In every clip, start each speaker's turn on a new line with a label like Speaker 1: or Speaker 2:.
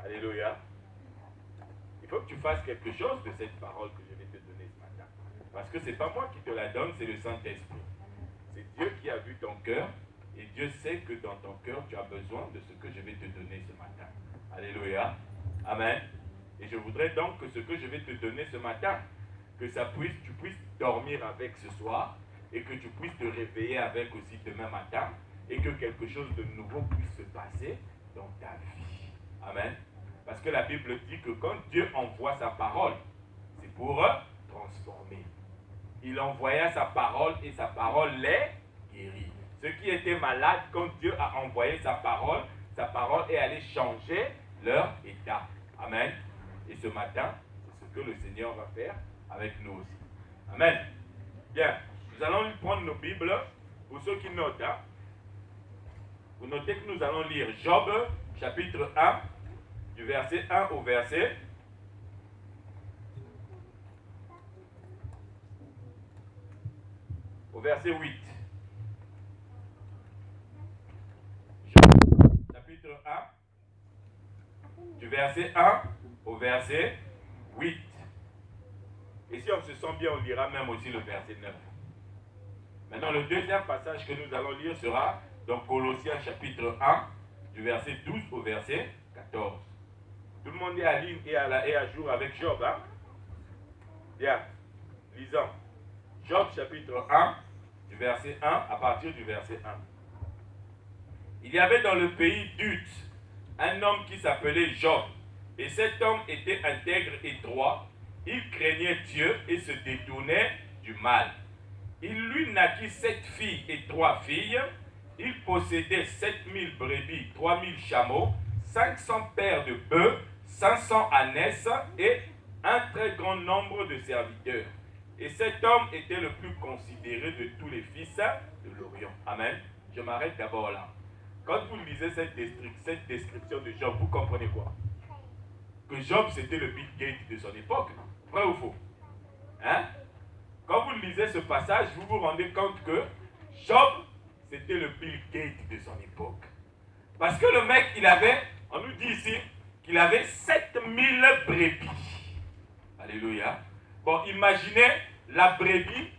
Speaker 1: Alléluia. Il faut que tu fasses quelque chose de cette parole que je vais te donner ce matin. Parce que ce n'est pas moi qui te la donne, c'est le Saint-Esprit. C'est Dieu qui a vu ton cœur et Dieu sait que dans ton cœur, tu as besoin de ce que je vais te donner ce matin. Alléluia. Amen. Et je voudrais donc que ce que je vais te donner ce matin, que tu puisses dormir avec ce soir et que tu puisses te réveiller avec aussi demain matin et que quelque chose de nouveau puisse se passer dans ta vie. Amen. Parce que la Bible dit que quand Dieu envoie sa parole, c'est pour transformer. Il envoya sa parole et sa parole les guérit. Ceux qui étaient malades, quand Dieu a envoyé sa parole est allée changer leur état. Amen. Et ce matin, c'est ce que le Seigneur va faire avec nous aussi. Amen. Bien, nous allons prendre nos Bibles. Pour ceux qui notent, hein, vous notez que nous allons lire Job, chapitre 1, du verset 1 au verset 8. Job, chapitre 1, du verset 1 au verset 8. Et si on se sent bien, on lira même aussi le verset 9. Maintenant, le deuxième passage que nous allons lire sera dans Colossiens chapitre 1, du verset 12 au verset 14. Tout le monde est à ligne et à jour avec Job. Hein? Bien, lisons. Job chapitre 1, du verset 1 à partir du verset 1. Il y avait dans le pays d'Ut un homme qui s'appelait Job. Et cet homme était intègre et droit. Il craignait Dieu et se détournait du mal. Il lui naquit 7 filles et 3 filles. Il possédait 7000 brebis, 3000 chameaux, 500 paires de bœufs, 500 ânesses et un très grand nombre de serviteurs. Et cet homme était le plus considéré de tous les fils de l'Orient. Amen. Je m'arrête d'abord là. Quand vous lisez cette description de Job, vous comprenez quoi? Que Job, c'était le Bill Gates de son époque. Vrai ou faux? Hein? Quand vous lisez ce passage, vous vous rendez compte que Job, c'était le Bill Gates de son époque. Parce que le mec, on nous dit ici, qu'il avait 7000 brebis. Alléluia. Bon, imaginez la brebis,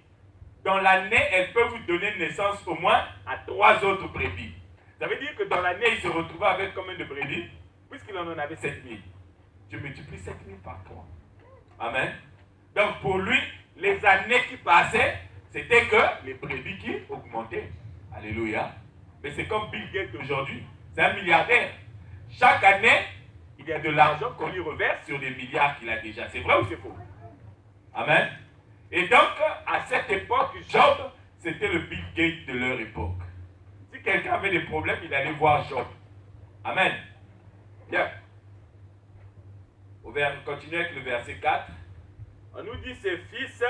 Speaker 1: dans l'année, elle peut vous donner naissance au moins à 3 autres brebis. Ça veut dire que dans l'année, il se retrouvait avec combien de brebis? Puisqu'il en avait 7000. Tu multiplies 7000 par 3. Amen. Donc pour lui, les années qui passaient, c'était que les brebis qui augmentaient. Alléluia. Mais c'est comme Bill Gates aujourd'hui. C'est un milliardaire. Chaque année, il y a de l'argent qu'on lui reverse sur des milliards qu'il a déjà. C'est vrai ou c'est faux? Amen. Et donc, à cette époque, Job, c'était le Bill Gates de leur époque. Si quelqu'un avait des problèmes, il allait voir Job. Amen. Bien. On va continuer avec le verset 4. On nous dit, ses fils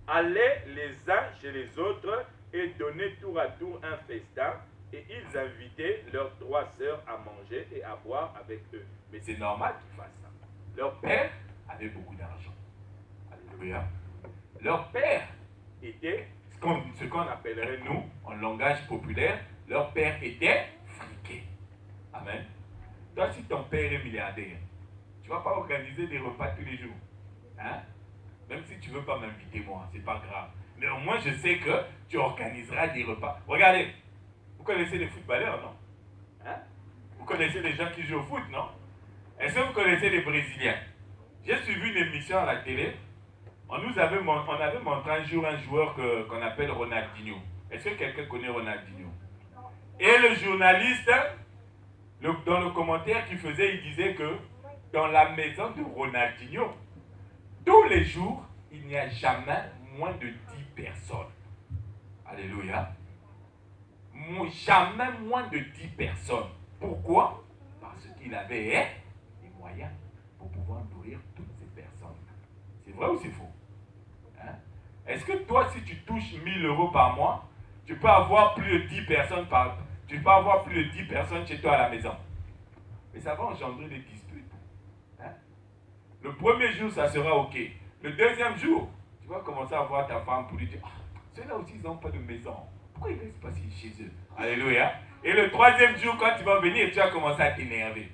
Speaker 1: allaient les uns chez les autres et donnaient tour à tour un festin. Et ils invitaient leurs 3 sœurs à manger et à boire avec eux. Mais c'est normal qu'ils fassent ça. Leur père avait beaucoup d'argent. Alléluia. Leur père était ce qu'on appellerait, nous, en langage populaire, leur père était friqué. Amen. Toi, si ton père est milliardaire, tu ne vas pas organiser des repas tous les jours. Hein? Même si tu ne veux pas m'inviter, moi, ce n'est pas grave. Mais au moins, je sais que tu organiseras des repas. Regardez, vous connaissez les footballeurs, non? Hein? Vous connaissez les gens qui jouent au foot, non? Est-ce que vous connaissez les Brésiliens? J'ai suivi une émission à la télé. On avait montré un jour un joueur qu'on appelle Ronaldinho. Est-ce que quelqu'un connaît Ronaldinho? Et le journaliste, dans le commentaire qu'il faisait, il disait que dans la maison de Ronaldinho, tous les jours, il n'y a jamais moins de 10 personnes. Alléluia. Jamais moins de 10 personnes. Pourquoi? Parce qu'il avait les moyens pour pouvoir nourrir toutes ces personnes. C'est vrai ou c'est faux? Hein? Est-ce que toi, si tu touches 1000 euros par mois, tu peux avoir plus de 10 personnes chez toi à la maison? Mais ça va engendrer des disputes. Hein? Le premier jour, ça sera OK. Le deuxième jour, tu vas commencer à voir ta femme pour lui dire, ceux-là aussi, ils n'ont pas de maison. Pourquoi ils restent passer chez eux? Alléluia. Et le troisième jour, quand tu vas venir, tu vas commencer à t'énerver.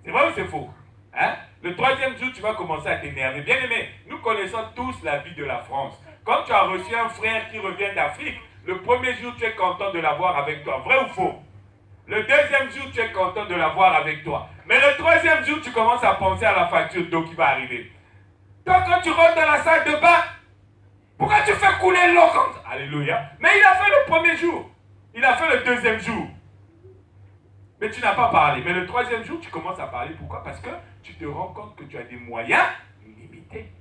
Speaker 1: C'est vrai ou c'est faux? Hein? Le troisième jour, tu vas commencer à t'énerver. Bien aimé, nous connaissons tous la vie de la France. Quand tu as reçu un frère qui revient d'Afrique, le premier jour, tu es content de l'avoir avec toi. Vrai ou faux? Le deuxième jour, tu es content de l'avoir avec toi. Mais le troisième jour, tu commences à penser à la facture d'eau qui va arriver. Toi, quand tu rentres dans la salle de bain, pourquoi tu fais couler l'eau comme ça? Alléluia. Mais il a fait le premier jour. Il a fait le deuxième jour. Mais tu n'as pas parlé. Mais le troisième jour, tu commences à parler. Pourquoi? Parce que tu te rends compte que tu as des moyens limités.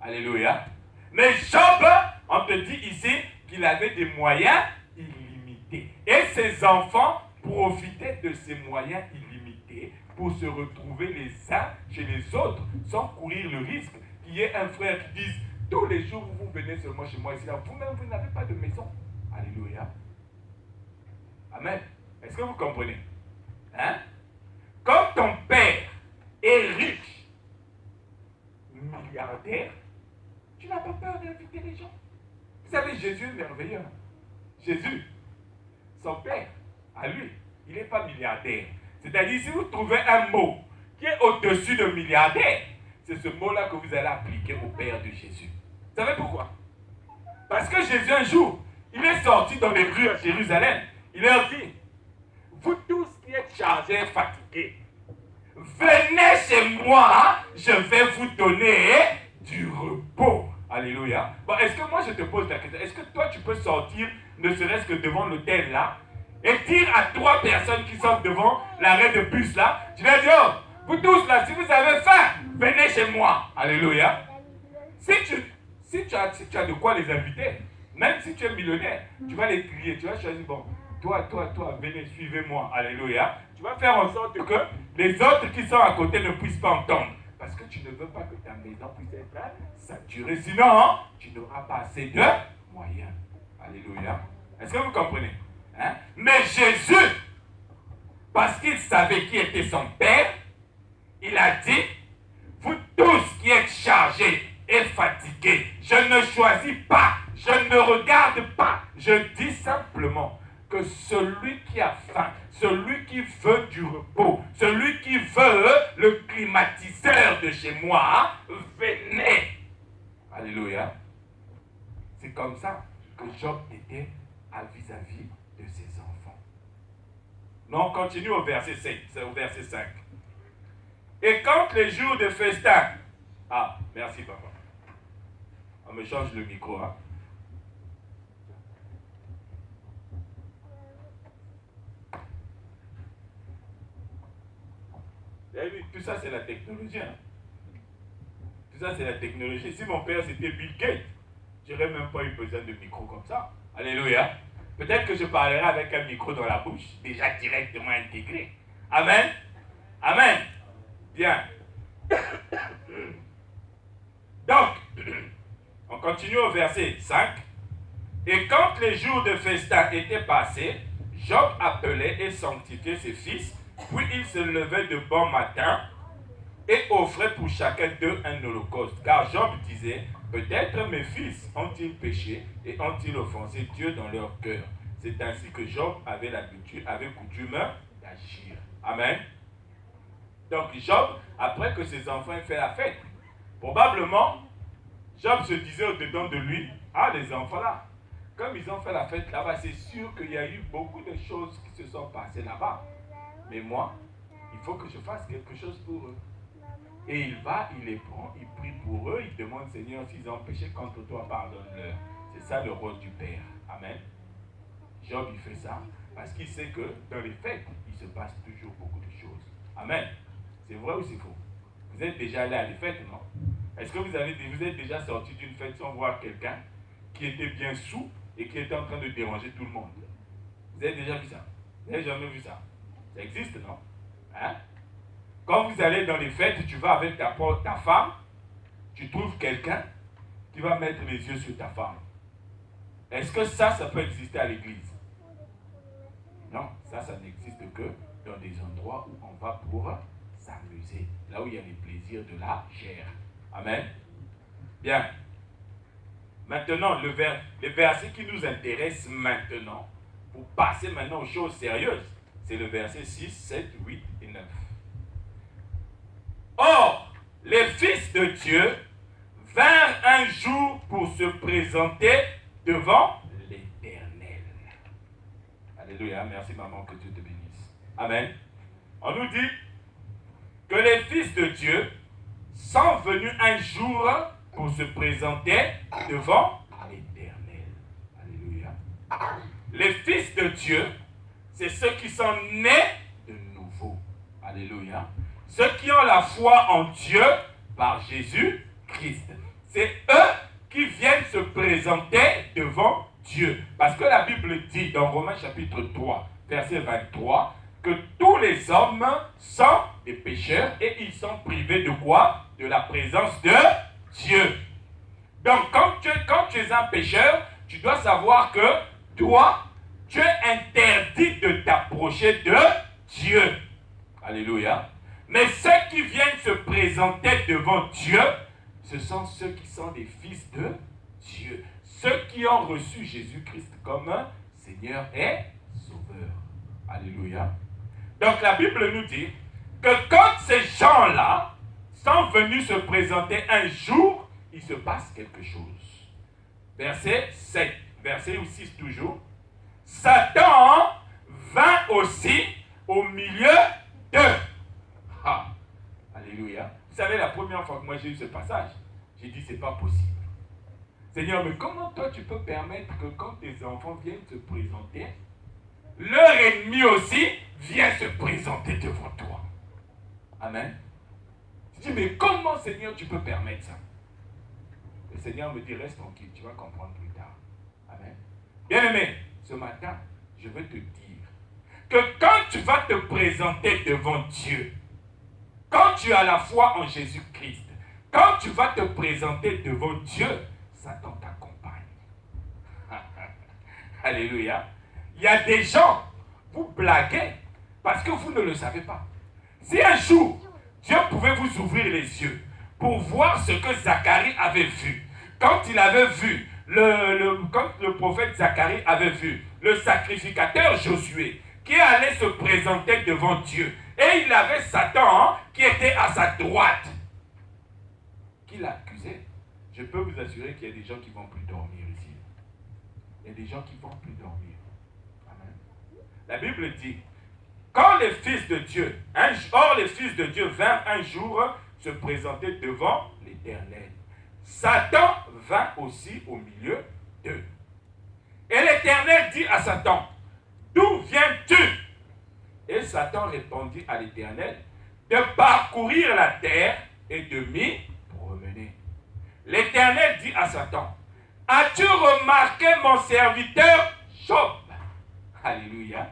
Speaker 1: Alléluia. Mais Job, on te dit ici qu'il avait des moyens illimités. Et ses enfants profitaient de ces moyens illimités pour se retrouver les uns chez les autres sans courir le risque qu'il y ait un frère qui dise tous les jours vous venez seulement chez moi ici, vous-même vous n'avez pas de maison. Alléluia. Amen. Est-ce que vous comprenez? Hein? Quand ton père est riche, milliardaire, tu n'as pas peur d'inviter les gens. Vous savez, Jésus est merveilleux. Jésus, son père, à lui, il n'est pas milliardaire. C'est-à-dire, si vous trouvez un mot qui est au-dessus de milliardaire, c'est ce mot-là que vous allez appliquer au père de Jésus. Vous savez pourquoi? Parce que Jésus, un jour, il est sorti dans les rues à Jérusalem. Il leur dit, vous tous qui êtes chargés et fatigués, venez chez moi, je vais vous donner du repos. Alléluia. Bon, est-ce que moi je te pose la question, est-ce que toi tu peux sortir, ne serait-ce que devant l'hôtel là, et dire à 3 personnes qui sont devant l'arrêt de bus là, tu leur dis, oh, vous tous là, si vous avez faim, venez chez moi. Alléluia. Si tu as de quoi les inviter, même si tu es millionnaire, tu vas les crier, tu vas choisir, bon, toi, venez, suivez-moi. Alléluia. Tu vas faire en sorte que les autres qui sont à côté ne puissent pas entendre. Parce que tu ne veux pas que ta maison puisse être saturée. Sinon, tu n'auras pas assez de moyens. Alléluia. Est-ce que vous comprenez? Hein? Mais Jésus, parce qu'il savait qui était son Père, il a dit, vous tous qui êtes chargés et fatigués, je ne choisis pas, je ne regarde pas, je dis simplement que celui qui a faim, celui qui veut du repos, celui qui veut le climatiseur de chez moi, venez. Alléluia. C'est comme ça que Job était vis-à-vis de ses enfants. Non, on continue au verset 5. C'est au verset 5. Et quand les jours de festin... Ah, merci papa. On me change le micro, hein. Tout ça, c'est la technologie. Hein. Tout ça, c'est la technologie. Si mon père, c'était Bill Gates, je n'aurais même pas eu besoin de micro comme ça. Alléluia. Peut-être que je parlerai avec un micro dans la bouche, déjà directement intégré. Amen. Amen. Bien. Donc, on continue au verset 5. Et quand les jours de festin étaient passés, Job appelait et sanctifiait ses fils, puis il se levait de bon matin et offrait pour chacun d'eux un holocauste. Car Job disait, peut-être mes fils ont-ils péché et ont-ils offensé Dieu dans leur cœur. C'est ainsi que Job avait coutume d'agir. Amen. Donc Job, après que ses enfants aient fait la fête, probablement, Job se disait au-dedans de lui, ah, les enfants là, comme ils ont fait la fête là-bas, c'est sûr qu'il y a eu beaucoup de choses qui se sont passées là-bas. Mais moi, il faut que je fasse quelque chose pour eux. Et il va, il les prend, il prie pour eux, il demande, Seigneur, s'ils ont péché contre toi, pardonne-leur. C'est ça le rôle du Père. Amen. Job, il fait ça parce qu'il sait que dans les fêtes, il se passe toujours beaucoup de choses. Amen. C'est vrai ou c'est faux? Vous êtes déjà allé à des fêtes, non? Est-ce que vous êtes déjà sorti d'une fête sans voir quelqu'un qui était bien saoul et qui était en train de déranger tout le monde? Vous avez déjà vu ça? Vous n'avez jamais vu ça? Ça existe, non? Hein? Quand vous allez dans les fêtes, tu vas avec ta femme, tu trouves quelqu'un qui va mettre les yeux sur ta femme. Est-ce que ça peut exister à l'église? Non, ça n'existe que dans des endroits où on va pour s'amuser. Là où il y a les plaisirs de la chair. Amen. Bien. Maintenant, le verset qui nous intéresse maintenant, pour passer maintenant aux choses sérieuses, c'est le verset 6, 7, 8 et 9. de Dieu vinrent un jour pour se présenter devant l'Éternel. Alléluia, merci maman, que Dieu te bénisse. Amen. On nous dit que les fils de Dieu sont venus un jour pour se présenter devant l'Éternel. Alléluia. Les fils de Dieu, c'est ceux qui sont nés de nouveau. Alléluia. Ceux qui ont la foi en Dieu par Jésus-Christ. C'est eux qui viennent se présenter devant Dieu. Parce que la Bible dit dans Romains chapitre 3, verset 23, que tous les hommes sont des pécheurs et ils sont privés de quoi? De la présence de Dieu. Donc quand tu es un pécheur, tu dois savoir que toi, tu es interdit de t'approcher de Dieu. Alléluia. Mais ceux qui viennent se présenter devant Dieu, ce sont ceux qui sont des fils de Dieu. Ceux qui ont reçu Jésus-Christ comme Seigneur et Sauveur. Alléluia. Donc la Bible nous dit que quand ces gens-là sont venus se présenter un jour, il se passe quelque chose. Verset 7, verset 6 toujours. Satan vint aussi au milieu d'eux. Ah, alléluia. Vous savez, la première fois que moi j'ai eu ce passage, j'ai dit c'est pas possible. Seigneur, mais comment toi tu peux permettre que quand tes enfants viennent se présenter, leur ennemi aussi vient se présenter devant toi? Amen. Je dis, mais comment Seigneur tu peux permettre ça? Le Seigneur me dit, reste tranquille, tu vas comprendre plus tard. Amen. Bien-aimé, ce matin, je veux te dire que quand tu vas te présenter devant Dieu, quand tu as la foi en Jésus-Christ, quand tu vas te présenter devant Dieu, Satan t'accompagne. Alléluia. Il y a des gens, vous blaguez parce que vous ne le savez pas. Si un jour, Dieu pouvait vous ouvrir les yeux pour voir ce que Zacharie avait vu, quand il avait vu, quand le prophète Zacharie avait vu le sacrificateur Josué qui allait se présenter devant Dieu, et il avait Satan qui était à sa droite, qui l'accusait. Je peux vous assurer qu'il y a des gens qui ne vont plus dormir ici. Il y a des gens qui ne vont plus dormir. Amen. La Bible dit, quand les fils de Dieu, or les fils de Dieu vinrent un jour se présenter devant l'Éternel, Satan vint aussi au milieu d'eux. Et l'Éternel dit à Satan, d'où viens-tu? Et Satan répondit à l'Éternel, de parcourir la terre et de m'y promener. L'Éternel dit à Satan, as-tu remarqué mon serviteur Job? Alléluia.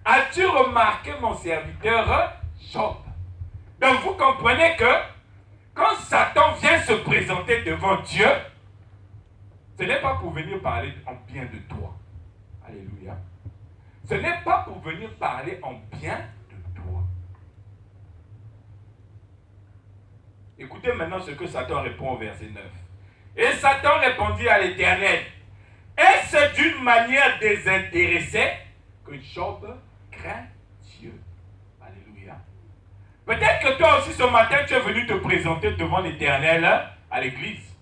Speaker 1: As-tu remarqué mon serviteur Job? Donc vous comprenez que quand Satan vient se présenter devant Dieu, ce n'est pas pour venir parler en bien de toi. Alléluia. Ce n'est pas pour venir parler en bien de toi. Écoutez maintenant ce que Satan répond au verset 9. Et Satan répondit à l'Éternel, est-ce d'une manière désintéressée que Job craint Dieu? Alléluia. Peut-être que toi aussi ce matin tu es venu te présenter devant l'Éternel à l'église.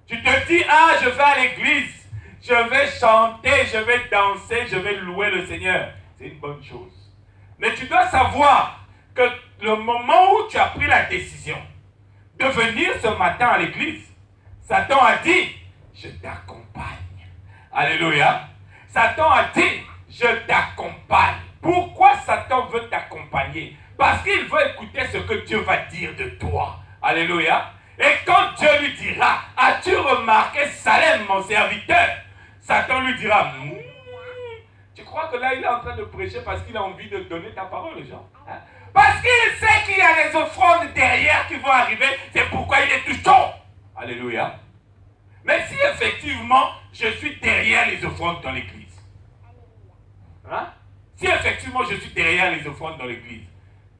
Speaker 1: Tu te dis, ah, je vais à l'église, je vais chanter, je vais danser, je vais louer le Seigneur. C'est une bonne chose. Mais tu dois savoir que le moment où tu as pris la décision de venir ce matin à l'église, Satan a dit, je t'accompagne. Alléluia. Satan a dit, je t'accompagne. Pourquoi Satan veut t'accompagner? Parce qu'il veut écouter ce que Dieu va dire de toi. Alléluia. Et quand Dieu lui dira, as-tu remarqué Salem, mon serviteur? Satan lui dira, tu crois que là il est en train de prêcher parce qu'il a envie de donner ta parole aux gens, hein? Parce qu'il sait qu'il y a des offrandes derrière qui vont arriver, c'est pourquoi il est tout chaud. Alléluia. Mais si effectivement je suis derrière les offrandes dans l'église, hein? Si effectivement je suis derrière les offrandes dans l'église,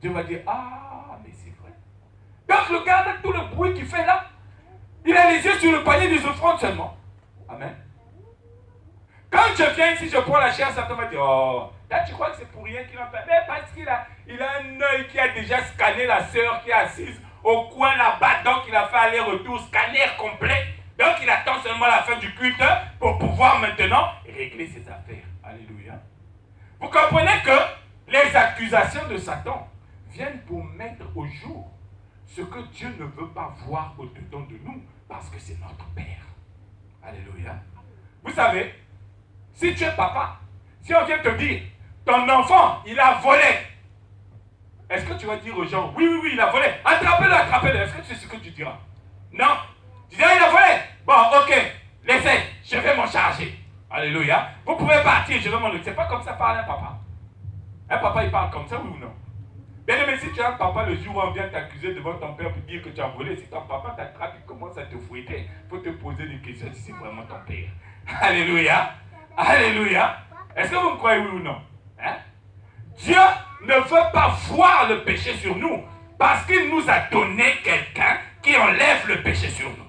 Speaker 1: Dieu va dire, ah, mais c'est vrai. Donc regarde tout le bruit qu'il fait là. Il a les yeux sur le panier des offrandes seulement. Amen. Quand je viens ici, je prends la chair, Satan va dire, oh, là tu crois que c'est pour rien qu'il en fait. Mais parce qu'il a un œil qui a déjà scanné la sœur qui est assise au coin là-bas. Donc il a fait aller-retour, scanner complet. Donc il attend seulement la fin du culte pour pouvoir maintenant régler ses affaires. Alléluia. Vous comprenez que les accusations de Satan viennent pour mettre au jour ce que Dieu ne veut pas voir au-dedans de nous, parce que c'est notre Père. Alléluia. Vous savez, si tu es papa, si on vient te dire, ton enfant, il a volé, est-ce que tu vas dire aux gens, oui, oui, oui, il a volé, attrapez-le, attrapez-le, est-ce que tu sais ce que tu diras? Non. Tu dis, il a volé. Bon, ok, laissez, je vais m'en charger. Alléluia. Vous pouvez partir, je vais m'en occuper. C'est pas comme ça parle un papa. Un papa, il parle comme ça, oui ou non? Bien aimé, si tu as un papa, le jour où on vient t'accuser devant ton père pour dire que tu as volé, si ton papa t'attrape, il commence à te fouetter, il faut te poser des questions si c'est vraiment ton père. Alléluia. Alléluia. Est-ce que vous me croyez, oui ou non? Hein? Dieu ne veut pas voir le péché sur nous, parce qu'il nous a donné quelqu'un qui enlève le péché sur nous.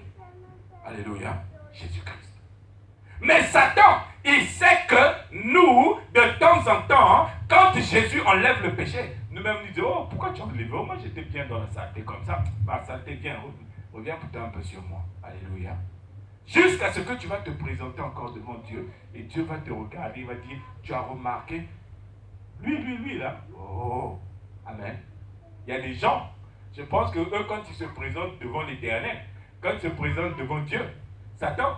Speaker 1: Alléluia. Jésus-Christ. Mais Satan, il sait que nous, de temps en temps, quand Jésus enlève le péché, nous-mêmes nous disons, oh, pourquoi tu enlèves? Oh, moi j'étais bien dans la saleté comme ça. Ma saleté, viens, reviens plutôt un peu sur moi. Alléluia. Jusqu'à ce que tu vas te présenter encore devant Dieu. Et Dieu va te regarder, il va dire, tu as remarqué, lui là. Oh, amen. Il y a des gens, je pense que eux, quand ils se présentent devant l'Éternel, quand ils se présentent devant Dieu, Satan,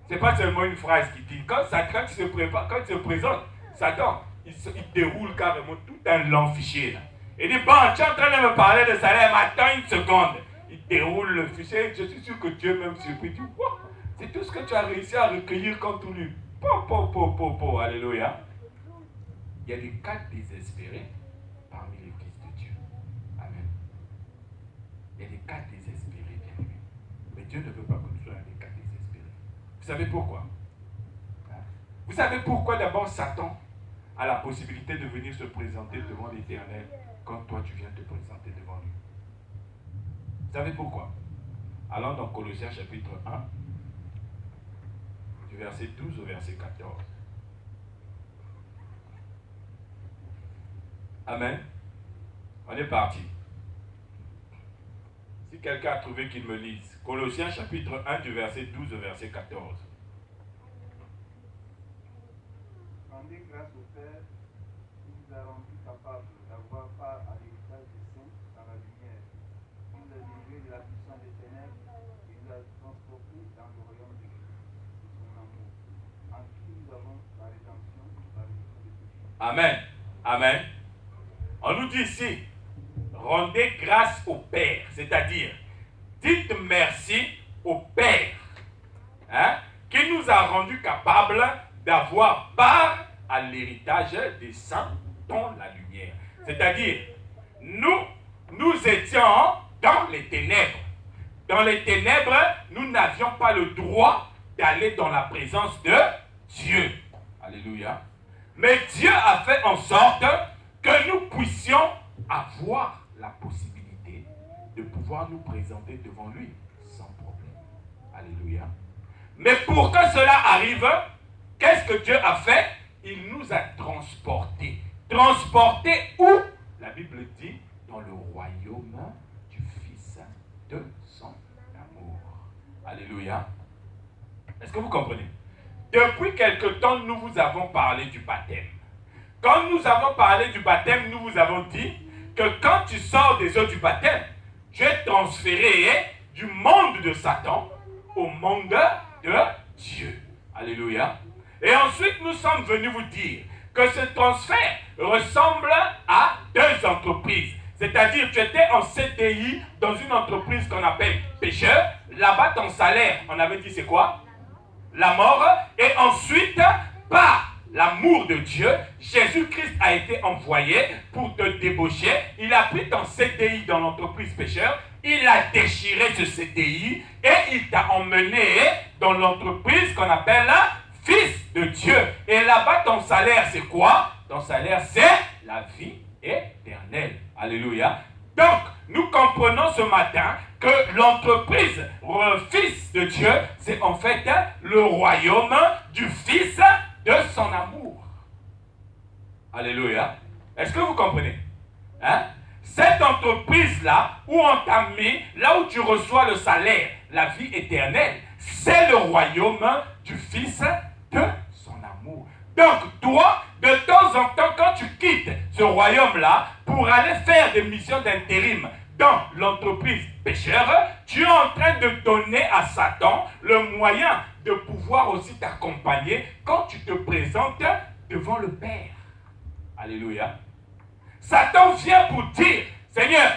Speaker 1: c'est pas seulement une phrase qui dit, quand il se présente, Satan, il déroule carrément tout un long fichier là. Il dit, bon, tu es en train de me parler de salaire, mais attends une seconde. Il déroule le fichier, je suis sûr que Dieu même surpris, dit, wow, c'est tout ce que tu as réussi à recueillir contre lui. Alléluia. Il y a des cas désespérés parmi les fils de Dieu. Amen. Il y a des cas désespérés, bien aimés. Mais Dieu ne veut pas que nous soyons des cas désespérés. Vous savez pourquoi? Vous savez pourquoi d'abord Satan a la possibilité de venir se présenter devant l'Éternel quand toi tu viens te présenter devant lui? Vous savez pourquoi? Allons dans Colossiens chapitre 1, du verset 12 au verset 14. Amen. On est parti. Si quelqu'un a trouvé qu'il me lise. Colossiens chapitre 1 du verset 12 au verset 14.
Speaker 2: Rendez grâce au Père qui nous a rendus capables d'avoir part à l'héritage des saints dans la lumière. Il nous a délivrés de la puissance des ténèbres et nous a transportés dans le royaume de Christ, de son amour, en qui nous avons la rédemption par le sang de Jésus. Amen.
Speaker 1: Amen. On nous dit ici, rendez grâce au Père, c'est-à-dire, dites merci au Père, hein, qui nous a rendus capables d'avoir part à l'héritage des saints dans la lumière. C'est-à-dire, nous étions dans les ténèbres. Dans les ténèbres, nous n'avions pas le droit d'aller dans la présence de Dieu. Alléluia. Mais Dieu a fait en sorte que nous puissions avoir la possibilité de pouvoir nous présenter devant lui sans problème. Alléluia. Mais pour que cela arrive, qu'est-ce que Dieu a fait? Il nous a transportés. Transportés où? La Bible dit dans le royaume du Fils de son amour. Alléluia. Est-ce que vous comprenez? Depuis quelque temps, nous vous avons parlé du baptême. Quand nous avons parlé du baptême, nous vous avons dit que quand tu sors des eaux du baptême, tu es transféré du monde de Satan au monde de Dieu. Alléluia. Et ensuite, nous sommes venus vous dire que ce transfert ressemble à deux entreprises. C'est-à-dire, tu étais en CDI dans une entreprise qu'on appelle pêcheur. Là-bas, ton salaire, on avait dit c'est quoi? La mort. Et ensuite, par l'amour de Dieu, Jésus-Christ a été envoyé pour te débaucher. Il a pris ton CDI dans l'entreprise pécheur, il a déchiré ce CDI et il t'a emmené dans l'entreprise qu'on appelle Fils de Dieu. Et là-bas, ton salaire, c'est quoi? Ton salaire, c'est la vie éternelle. Alléluia. Donc, nous comprenons ce matin que l'entreprise Fils de Dieu, c'est en fait le royaume du Fils de son amour. Alléluia. Est-ce que vous comprenez? Hein? cette entreprise-là, où on t'a mis, là où tu reçois le salaire, la vie éternelle, c'est le royaume du Fils de son amour. Donc, toi, de temps en temps, quand tu quittes ce royaume-là pour aller faire des missions d'intérim dans l'entreprise pécheur, tu es en train de donner à Satan le moyen de pouvoir aussi t'accompagner quand tu te présentes devant le Père. Alléluia. Satan vient pour dire, Seigneur,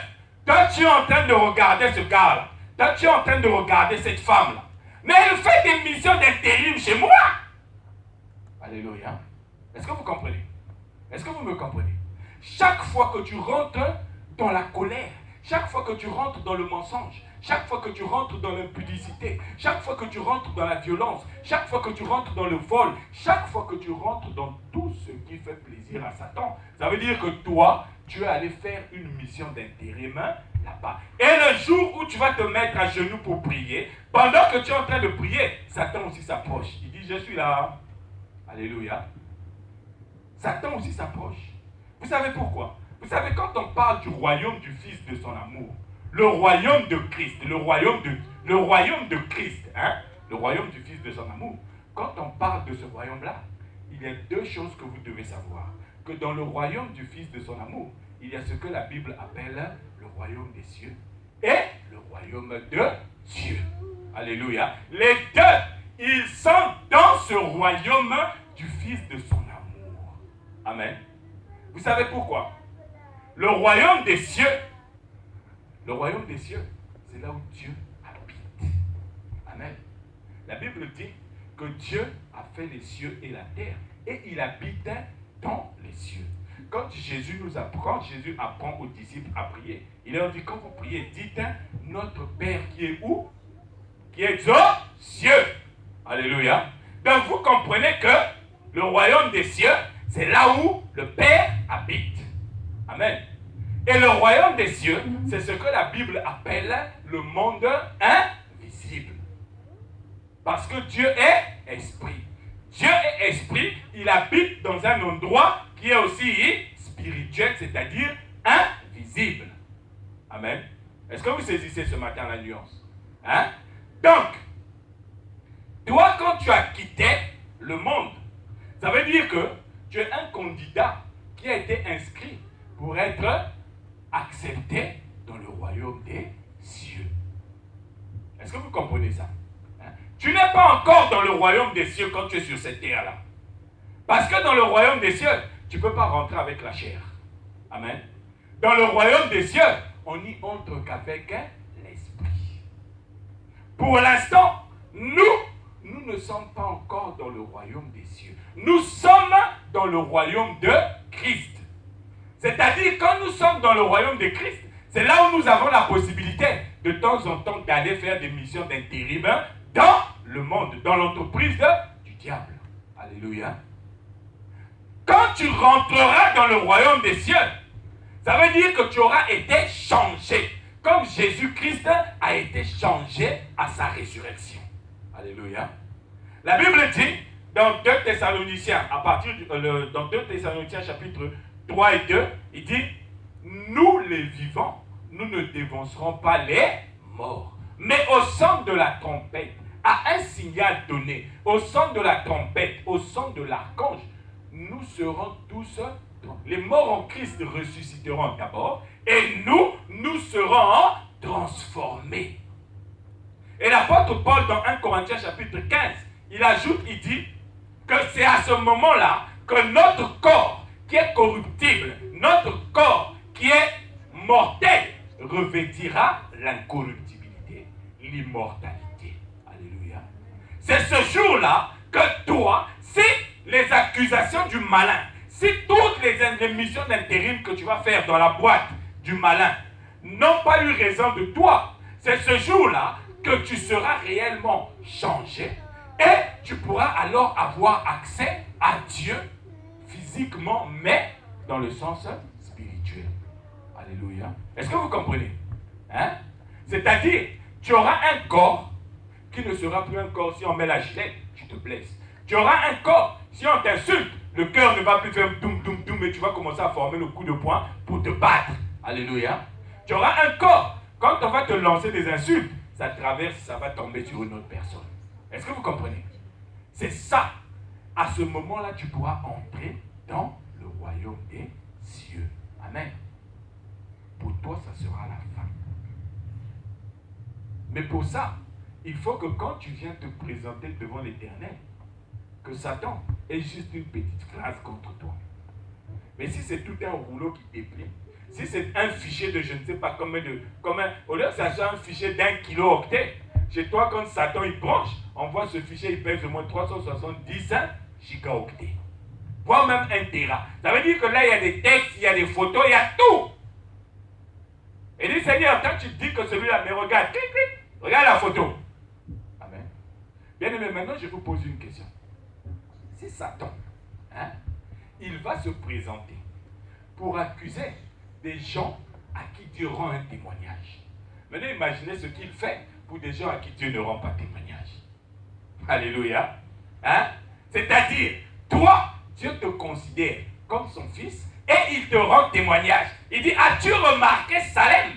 Speaker 1: toi tu es en train de regarder ce gars-là, toi tu es en train de regarder cette femme-là, mais elle fait des missions d'intérim chez moi. Alléluia. Est-ce que vous comprenez? Est-ce que vous me comprenez? Chaque fois que tu rentres dans la colère, chaque fois que tu rentres dans le mensonge, chaque fois que tu rentres dans l'impudicité, chaque fois que tu rentres dans la violence, chaque fois que tu rentres dans le vol, chaque fois que tu rentres dans tout ce qui fait plaisir à Satan, ça veut dire que toi, tu es allé faire une mission d'intérim là-bas. Et le jour où tu vas te mettre à genoux pour prier, pendant que tu es en train de prier, Satan aussi s'approche. Il dit, je suis là. Alléluia. Satan aussi s'approche. Vous savez pourquoi? Vous savez, quand on parle du royaume du Fils de son amour, le royaume de Christ, le royaume de Christ, hein, le royaume du Fils de son amour, quand on parle de ce royaume-là, il y a deux choses que vous devez savoir. Que dans le royaume du Fils de son amour, il y a ce que la Bible appelle le royaume des cieux et le royaume de Dieu. Alléluia. Les deux, ils sont dans ce royaume du Fils de son amour. Amen. Vous savez pourquoi? Le royaume des cieux, c'est là où Dieu habite. Amen. La Bible dit que Dieu a fait les cieux et la terre et il habite dans les cieux. Quand Jésus apprend aux disciples à prier, il leur dit, quand vous priez, dites, notre Père qui est où? Qui est aux cieux. Alléluia. Donc vous comprenez que le royaume des cieux, c'est là où le Père habite. Amen. Et le royaume des cieux, c'est ce que la Bible appelle le monde invisible. Parce que Dieu est esprit. Dieu est esprit, il habite dans un endroit qui est aussi spirituel, c'est-à-dire invisible. Amen. Est-ce que vous saisissez ce matin la nuance? Hein? Donc, toi, quand tu as quitté le monde, ça veut dire que tu es un candidat qui a été inscrit pour être accepté dans le royaume des cieux. Est-ce que vous comprenez ça? Hein? Tu n'es pas encore dans le royaume des cieux quand tu es sur cette terre-là. Parce que dans le royaume des cieux, tu ne peux pas rentrer avec la chair. Amen. Dans le royaume des cieux, on n'y entre qu'avec l'esprit. Pour l'instant, nous ne sommes pas encore dans le royaume des cieux. Nous sommes dans le royaume de Christ. C'est-à-dire, quand nous sommes dans le royaume de Christ, c'est là où nous avons la possibilité de temps en temps d'aller faire des missions d'intérim dans le monde, dans l'entreprise du diable. Alléluia. Quand tu rentreras dans le royaume des cieux, ça veut dire que tu auras été changé, comme Jésus-Christ a été changé à sa résurrection. Alléluia. La Bible dit, dans 2 Thessaloniciens, dans 2 Thessaloniciens chapitre 3 et 2, il dit, nous les vivants, nous ne dévancerons pas les morts, mais au son de la trompette, à un signal donné, au son de la trompette, au son de l'archange, nous serons tous, les morts en Christ ressusciteront d'abord, et nous serons transformés. Et l'apôtre Paul, dans 1 Corinthiens chapitre 15, il ajoute, il dit, que c'est à ce moment-là que notre corps, qui est corruptible, notre corps qui est mortel, revêtira l'incorruptibilité, l'immortalité. Alléluia. C'est ce jour-là que toi, si les accusations du malin, si toutes les missions d'intérim que tu vas faire dans la boîte du malin n'ont pas eu raison de toi, c'est ce jour-là que tu seras réellement changé et tu pourras alors avoir accès à Dieu physiquement, mais dans le sens spirituel. Alléluia. Est-ce que vous comprenez? Hein? C'est-à-dire, tu auras un corps qui ne sera plus un corps. Si on met la gilette, tu te blesses. Tu auras un corps, si on t'insulte, le cœur ne va plus faire doum doum doum et tu vas commencer à former le coup de poing pour te battre. Alléluia. Tu auras un corps. Quand on va te lancer des insultes, ça traverse, ça va tomber sur une autre personne. Est-ce que vous comprenez? C'est ça. À ce moment-là, tu pourras entrer dans le royaume des cieux. Amen. Pour toi, ça sera la fin. Mais pour ça, il faut que quand tu viens te présenter devant l'Éternel, que Satan ait juste une petite phrase contre toi. Mais si c'est tout un rouleau qui déplie, si c'est un fichier de je ne sais pas combien de... au lieu que ça soit un fichier d'1 kilo-octet, chez toi, quand Satan il branche, on voit ce fichier, il pèse au moins 370 gigaoctets. Voire même 1 téra. Ça veut dire que là, il y a des textes, il y a des photos, il y a tout. Et dit, Seigneur, quand tu dis que celui-là, mais regarde, clic, clic, regarde la photo. Amen. Bien aimé, maintenant, je vous pose une question. Si Satan, il va se présenter pour accuser des gens à qui Dieu rend un témoignage. Maintenant, imaginez ce qu'il fait pour des gens à qui Dieu ne rend pas témoignage. Alléluia. C'est-à-dire, toi, Dieu te considère comme son fils et il te rend témoignage. Il dit, as-tu remarqué Salem?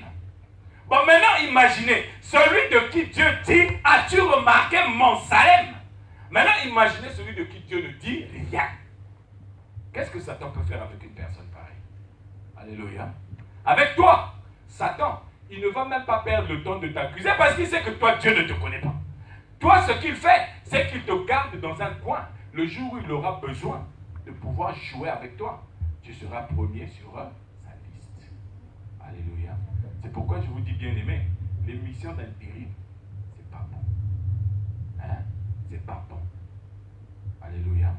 Speaker 1: Bon, maintenant, imaginez, celui de qui Dieu dit, as-tu remarqué mon Salem? Maintenant, imaginez celui de qui Dieu ne dit rien. Qu'est-ce que Satan peut faire avec une personne pareille? Alléluia. Avec toi, Satan, il ne va même pas perdre le temps de t'accuser parce qu'il sait que toi, Dieu ne te connaît pas. Toi, ce qu'il fait, c'est qu'il te garde dans un coin. Le jour où il aura besoin de pouvoir jouer avec toi, tu seras premier sur sa liste. Alléluia. C'est pourquoi je vous dis, bien aimé, les missions d'intérim, c'est pas bon. C'est pas bon. Alléluia.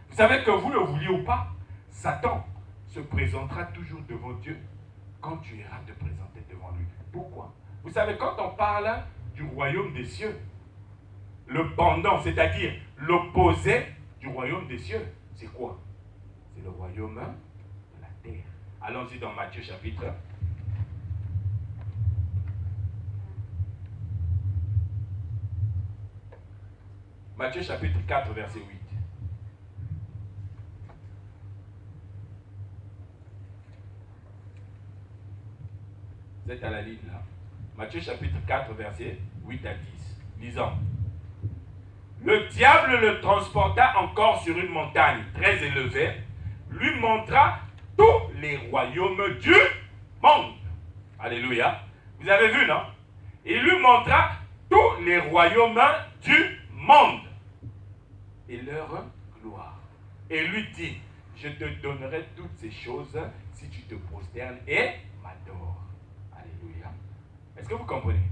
Speaker 1: Vous savez que vous le vouliez ou pas, Satan se présentera toujours devant Dieu quand tu iras te présenter devant lui. Pourquoi? Vous savez, quand on parle du royaume des cieux, le pendant, c'est-à-dire l'opposé du royaume des cieux, c'est quoi? C'est le royaume de la terre. Allons-y dans Matthieu chapitre. Matthieu chapitre 4, verset 8. Vous êtes à la ligne là. Matthieu chapitre 4, verset 8 à 10. Lisons. Le diable le transporta encore sur une montagne très élevée, lui montra tous les royaumes du monde. Alléluia. Vous avez vu, non? Il lui montra tous les royaumes du monde et leur gloire. Et lui dit, je te donnerai toutes ces choses si tu te prosternes et m'adores. Alléluia. Est-ce que vous comprenez?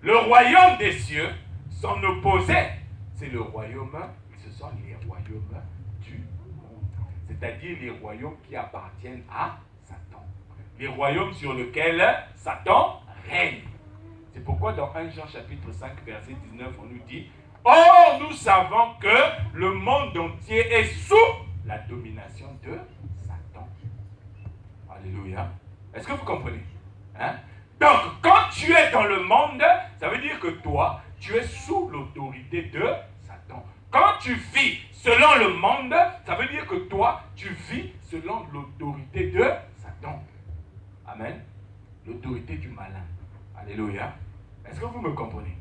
Speaker 1: Le royaume des cieux, son opposé, c'est le royaume, ce sont les royaumes du monde. C'est-à-dire les royaumes qui appartiennent à Satan. Les royaumes sur lesquels Satan règne. C'est pourquoi dans 1 Jean chapitre 5, verset 19, on nous dit, or nous savons que le monde entier est sous la domination de Satan. Alléluia. Est-ce que vous comprenez? Donc, quand tu es dans le monde, ça veut dire que toi, tu es sous l'autorité de Satan. Quand tu vis selon le monde, ça veut dire que toi, tu vis selon l'autorité de Satan. Amen. L'autorité du malin. Alléluia. Est-ce que vous me comprenez?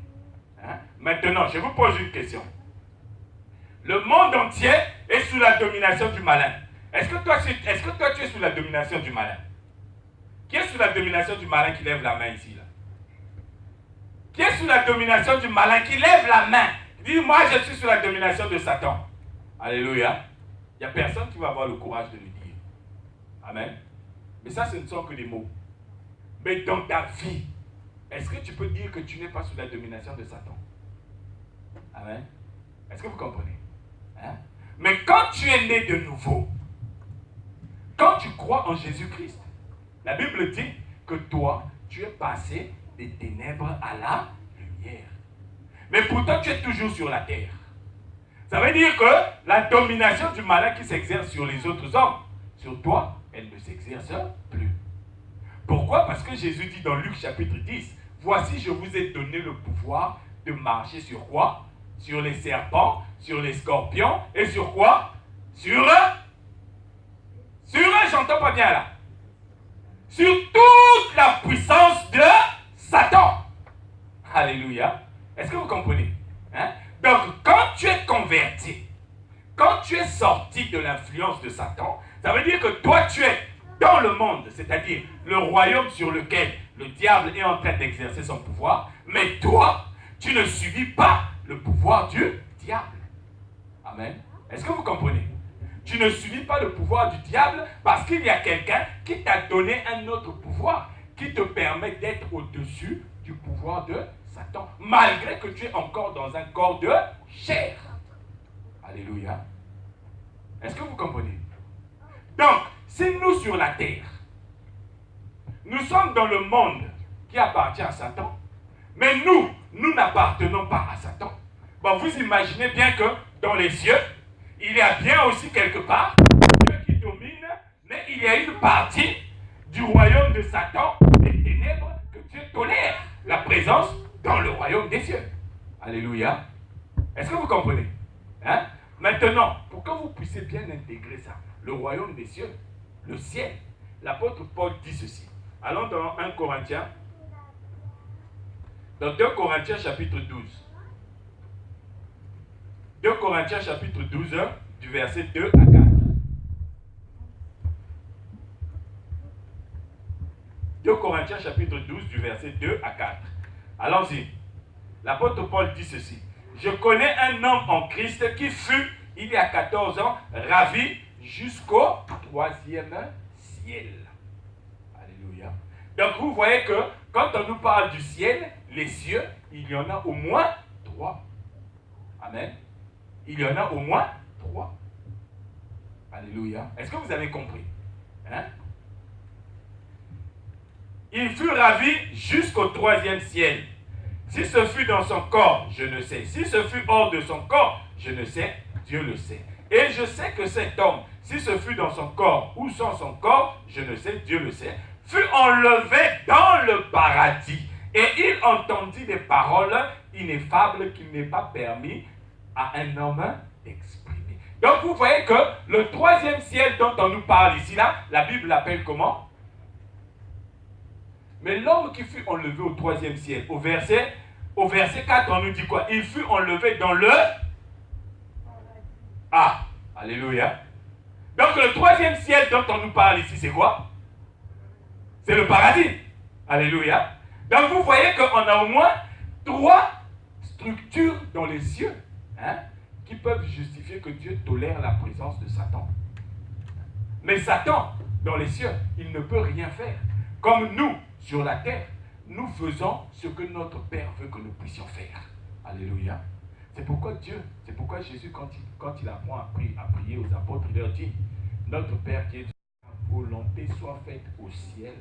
Speaker 1: Maintenant, je vous pose une question. Le monde entier est sous la domination du malin. Est-ce que toi, tu es sous la domination du malin? Qui est sous la domination du malin qui lève la main ici là? Qui est sous la domination du malin qui lève la main? Dis-moi, je suis sous la domination de Satan. Alléluia. Il n'y a personne qui va avoir le courage de le dire. Amen. Mais ça, ce ne sont que des mots. Mais dans ta vie, est-ce que tu peux dire que tu n'es pas sous la domination de Satan? Amen. Est-ce que vous comprenez? Mais quand tu es né de nouveau, quand tu crois en Jésus-Christ, la Bible dit que toi, tu es passé des ténèbres à la lumière. Mais pourtant, tu es toujours sur la terre. Ça veut dire que la domination du malin qui s'exerce sur les autres hommes, sur toi, elle ne s'exerce plus. Pourquoi? Parce que Jésus dit dans Luc chapitre 10, voici, je vous ai donné le pouvoir de marcher sur quoi? Sur les serpents, sur les scorpions, et sur quoi? J'entends pas bien là. sur toute la puissance de Satan. Alléluia. Est-ce que vous comprenez? Donc, quand tu es converti, quand tu es sorti de l'influence de Satan, ça veut dire que toi, tu es dans le monde, c'est-à-dire le royaume sur lequel le diable est en train d'exercer son pouvoir, mais toi, tu ne subis pas le pouvoir du diable. Amen. Est-ce que vous comprenez? Tu ne subis pas le pouvoir du diable parce qu'il y a quelqu'un qui t'a donné un autre pouvoir qui te permet d'être au-dessus du pouvoir de Satan, malgré que tu es encore dans un corps de chair. Alléluia. Est-ce que vous comprenez? Donc, si nous sur la terre, nous sommes dans le monde qui appartient à Satan, mais nous n'appartenons pas à Satan. Bon, vous imaginez bien que dans les cieux, il y a bien aussi quelque part Dieu qui domine, mais il y a une partie du royaume de Satan, des ténèbres, que Dieu tolère la présence dans le royaume des cieux. Alléluia. Est-ce que vous comprenez? Maintenant, pour que vous puissiez bien intégrer ça, le royaume des cieux, le ciel, l'apôtre Paul dit ceci. Allons dans 1 Corinthiens, dans 2 Corinthiens chapitre 12. 2 Corinthiens chapitre 12, du verset 2 à 4. 2 Corinthiens chapitre 12, du verset 2 à 4. Allons-y. L'apôtre Paul dit ceci. Je connais un homme en Christ qui fut, il y a 14 ans, ravi jusqu'au 3e ciel. Alléluia. Donc vous voyez que quand on nous parle du ciel, les cieux, il y en a au moins 3. Amen. Il y en a au moins 3. Alléluia. Est-ce que vous avez compris? Il fut ravi jusqu'au 3e ciel. Si ce fut dans son corps, je ne sais. Si ce fut hors de son corps, je ne sais. Dieu le sait. Et je sais que cet homme, si ce fut dans son corps ou sans son corps, je ne sais, Dieu le sait, fut enlevé dans le paradis. Et il entendit des paroles ineffables qu'il n'est pas permis à un homme d'exprimer. Donc vous voyez que le 3e ciel dont on nous parle ici, là, la Bible l'appelle comment? Mais l'homme qui fut enlevé au 3e ciel, au verset 4, on nous dit quoi? Il fut enlevé dans le... Ah, alléluia. Donc le 3e ciel dont on nous parle ici, c'est quoi? C'est le paradis. Alléluia. Donc vous voyez qu'on a au moins 3 structures dans les cieux qui peuvent justifier que Dieu tolère la présence de Satan. Mais Satan, dans les cieux, il ne peut rien faire. Comme nous, sur la terre, nous faisons ce que notre Père veut que nous puissions faire. Alléluia. C'est pourquoi Jésus, quand il apprend à prier aux apôtres, il leur dit, notre Père qui est Dieu, ta volonté soit faite au ciel,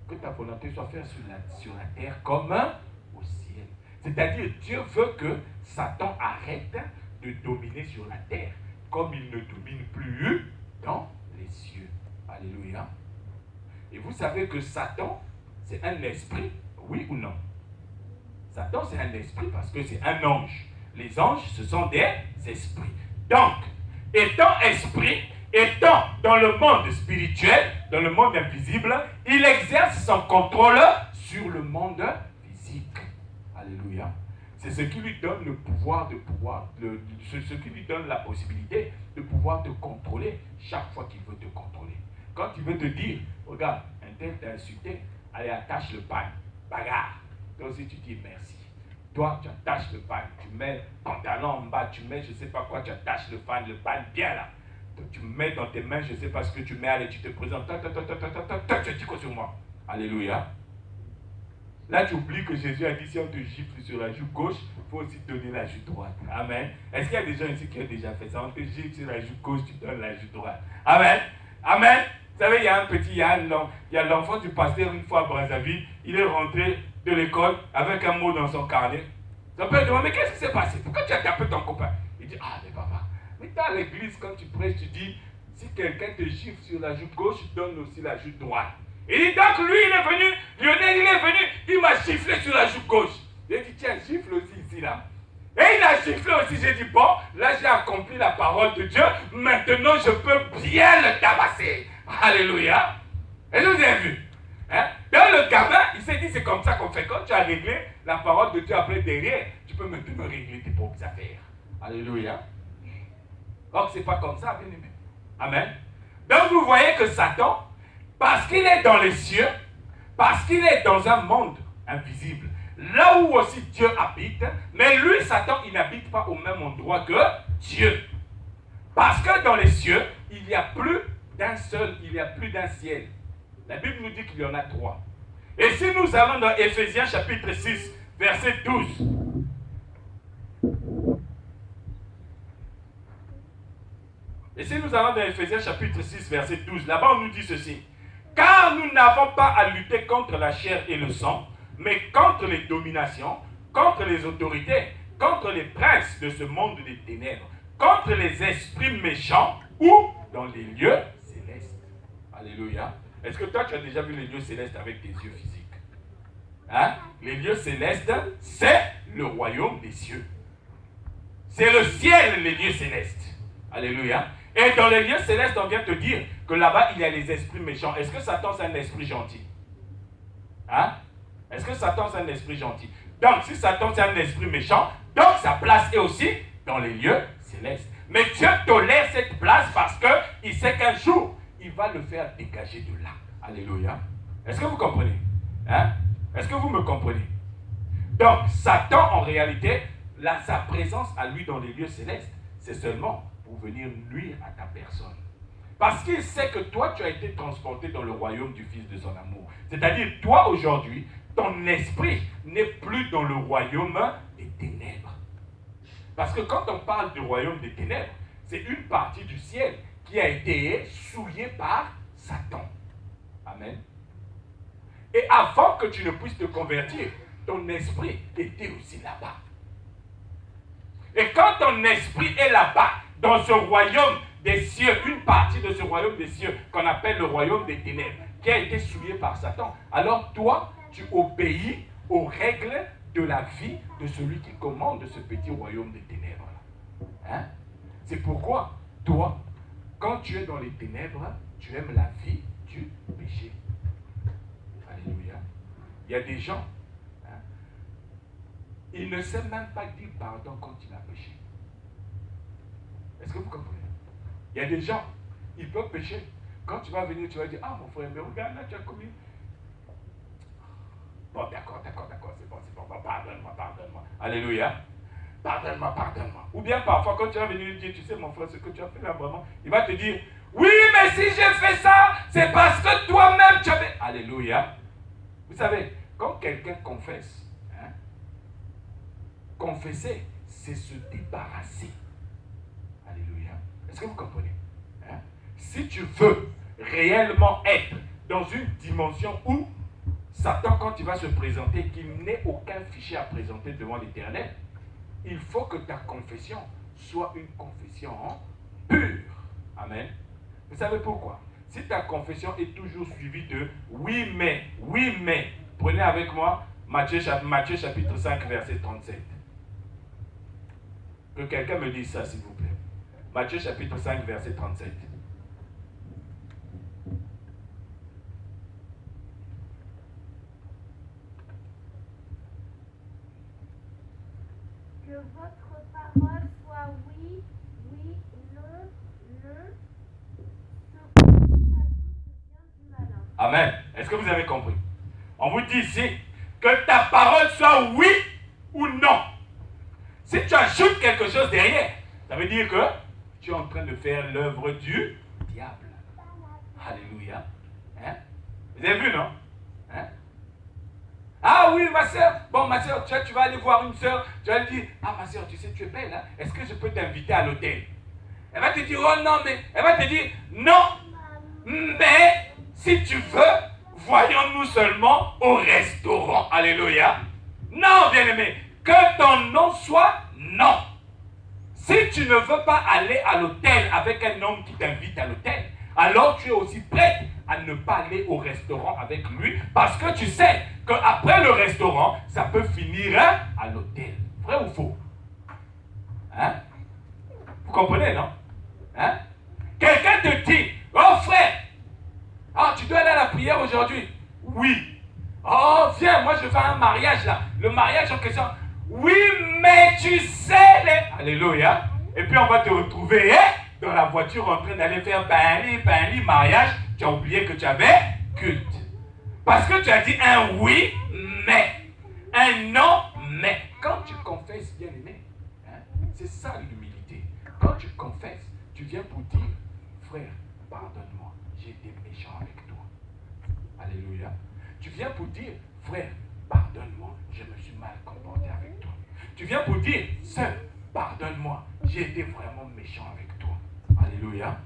Speaker 1: que ta volonté soit faite sur la terre comme au ciel. C'est-à-dire, Dieu veut que Satan arrête de dominer sur la terre, comme il ne domine plus dans les cieux. Alléluia. Et vous savez que Satan, c'est un esprit, oui ou non? Satan, c'est un esprit parce que c'est un ange. Les anges, ce sont des esprits. Donc, étant esprit, étant dans le monde spirituel, dans le monde invisible, il exerce son contrôle sur le monde physique. Alléluia. C'est ce qui lui donne le pouvoir ce qui lui donne la possibilité de pouvoir te contrôler chaque fois qu'il veut te contrôler. Quand il veut te dire, regarde, un tel t'a insulté, allez, attache le pan, bagarre. Toi aussi, tu dis merci. Toi, tu attaches le pan, tu mets le pantalon en bas, tu mets je ne sais pas quoi, tu attaches le pan bien là. Tu mets dans tes mains, je ne sais pas ce que tu mets, allez, tu te présentes, tu dis quoi sur moi? Alléluia. Là, tu oublies que Jésus a dit, si on te gifle sur la joue gauche, il faut aussi donner la joue droite. Amen. Est-ce qu'il y a des gens ici qui ont déjà fait ça? On te gifle sur la joue gauche, tu donnes la joue droite. Amen. Amen. Vous savez, il y a l'enfant du pasteur une fois à Brazzaville, il est rentré de l'école avec un mot dans son carnet. Son père demande, mais qu'est-ce qui s'est passé? Pourquoi tu as tapé ton copain? Il dit, ah, mais papa, mais dans l'église, quand tu prêches, tu dis, si quelqu'un te gifle sur la joue gauche, donne aussi la joue droite. Il dit, donc lui, il est venu, Lionel, il est venu, il m'a giflé sur la joue gauche. Il dit, tiens, gifle aussi ici, là. Et il a giflé aussi, j'ai dit, bon, là j'ai accompli la parole de Dieu, maintenant je peux bien le tabasser. Alléluia. Est-ce que vous avez vu? Hein? Dans le gamin, il s'est dit c'est comme ça qu'on fait. Quand tu as réglé la parole de Dieu après derrière, tu peux maintenant régler tes propres affaires. Alléluia. Donc c'est pas comme ça, bien aimé. Amen. Donc vous voyez que Satan, parce qu'il est dans les cieux, parce qu'il est dans un monde invisible, là où aussi Dieu habite, mais lui, Satan, il n'habite pas au même endroit que Dieu. Parce que dans les cieux, il n'y a plus d'un seul, il n'y a plus d'un ciel. La Bible nous dit qu'il y en a 3. Et si nous allons dans Éphésiens chapitre 6, verset 12. Et si nous allons dans Éphésiens chapitre 6, verset 12, là-bas on nous dit ceci. Car nous n'avons pas à lutter contre la chair et le sang, mais contre les dominations, contre les autorités, contre les princes de ce monde des ténèbres, contre les esprits méchants ou dans les lieux célestes. Alléluia. Est-ce que toi tu as déjà vu les lieux célestes avec tes yeux physiques? Hein? Les lieux célestes, c'est le royaume des cieux. C'est le ciel, les lieux célestes. Alléluia. Et dans les lieux célestes, on vient te dire que là-bas, il y a les esprits méchants. Est-ce que Satan, c'est un esprit gentil? Hein? Est-ce que Satan, c'est un esprit gentil? Donc, si Satan, c'est un esprit méchant, donc sa place est aussi dans les lieux célestes. Mais Dieu tolère cette place parce qu'il sait qu'un jour, il va le faire dégager de là. Alléluia. Est-ce que vous comprenez? Hein? Est-ce que vous me comprenez? Donc, Satan, en réalité, sa présence à lui dans les lieux célestes, c'est seulement pour venir nuire à ta personne. Parce qu'il sait que toi, tu as été transporté dans le royaume du Fils de son amour. C'est-à-dire, toi, aujourd'hui, ton esprit n'est plus dans le royaume des ténèbres. Parce que quand on parle du royaume des ténèbres, c'est une partie du ciel qui a été souillée par Satan. Amen. Et avant que tu ne puisses te convertir, ton esprit était aussi là-bas. Et quand ton esprit est là-bas, dans ce royaume des cieux, une partie de ce royaume des cieux qu'on appelle le royaume des ténèbres, qui a été souillé par Satan, alors toi, tu obéis aux règles de la vie de celui qui commande ce petit royaume des ténèbres. Hein? C'est pourquoi, toi, quand tu es dans les ténèbres, tu aimes la vie du péché. Alléluia. Il y a des gens, hein, ils ne savent même pas dire pardon quand il a péché. Est-ce que vous comprenez? Il y a des gens, ils peuvent pécher. Quand tu vas venir, tu vas dire, ah mon frère, mais regarde, là tu as commis. Bon, d'accord, c'est bon, pardonne-moi. Alléluia. Pardonne-moi. Ou bien parfois, quand tu vas venir lui dire, tu sais mon frère, ce que tu as fait là vraiment, il va te dire, oui, mais si j'ai fait ça, c'est parce que toi-même tu avais... Alléluia. Vous savez, quand quelqu'un confesse, hein, confesser, c'est se débarrasser. Alléluia. Est-ce que vous comprenez? Hein? Si tu veux réellement être dans une dimension où Satan, quand il va se présenter, qu'il n'ait aucun fichier à présenter devant l'Éternel, il faut que ta confession soit une confession pure. Amen. Vous savez pourquoi? Si ta confession est toujours suivie de oui mais, prenez avec moi Matthieu chapitre 5 verset 37. Que quelqu'un me dise ça s'il vous plaît. Matthieu chapitre 5 verset 37.
Speaker 3: Que votre parole soit oui, non, ce qu'on dit à tout vient du malin.
Speaker 1: Amen. Est-ce que vous avez compris? On vous dit ici que ta parole soit oui ou non. Si tu ajoutes quelque chose derrière, ça veut dire que tu es en train de faire l'œuvre du diable. Alléluia. Hein? Vous avez vu, non? Hein? Ah oui, ma soeur. Bon, ma soeur, tu vas aller voir une soeur. Tu vas lui dire, ah ma soeur, tu sais, tu es belle. Hein? Est-ce que je peux t'inviter à l'hôtel? Elle va te dire, oh non, mais... Elle va te dire, non, mais si tu veux, voyons-nous seulement au restaurant. Alléluia. Non, bien-aimé, que ton nom soit non. Si tu ne veux pas aller à l'hôtel avec un homme qui t'invite à l'hôtel, alors tu es aussi prêt à ne pas aller au restaurant avec lui parce que tu sais qu'après le restaurant, ça peut finir à l'hôtel. Vrai ou faux? Hein? Vous comprenez, non? Hein? Quelqu'un te dit, oh frère, ah, tu dois aller à la prière aujourd'hui? Oui. Oh, viens, moi je fais un mariage là. Le mariage en question. Oui, mais tu sais les... Alléluia. Et puis on va te retrouver dans la voiture en train d'aller faire bali, mariage. Tu as oublié que tu avais culte. Parce que tu as dit un oui, mais. Un non, mais. Quand tu confesses, bien aimé, c'est ça l'humilité. Quand tu confesses, tu viens pour dire, frère, pardonne-moi, j'ai été méchant avec toi. Alléluia. Tu viens pour dire, frère, pardonne-moi, je me suis mal comporté avec toi. Tu viens pour dire, sœur, pardonne-moi, j'ai été vraiment méchant avec toi. Alléluia.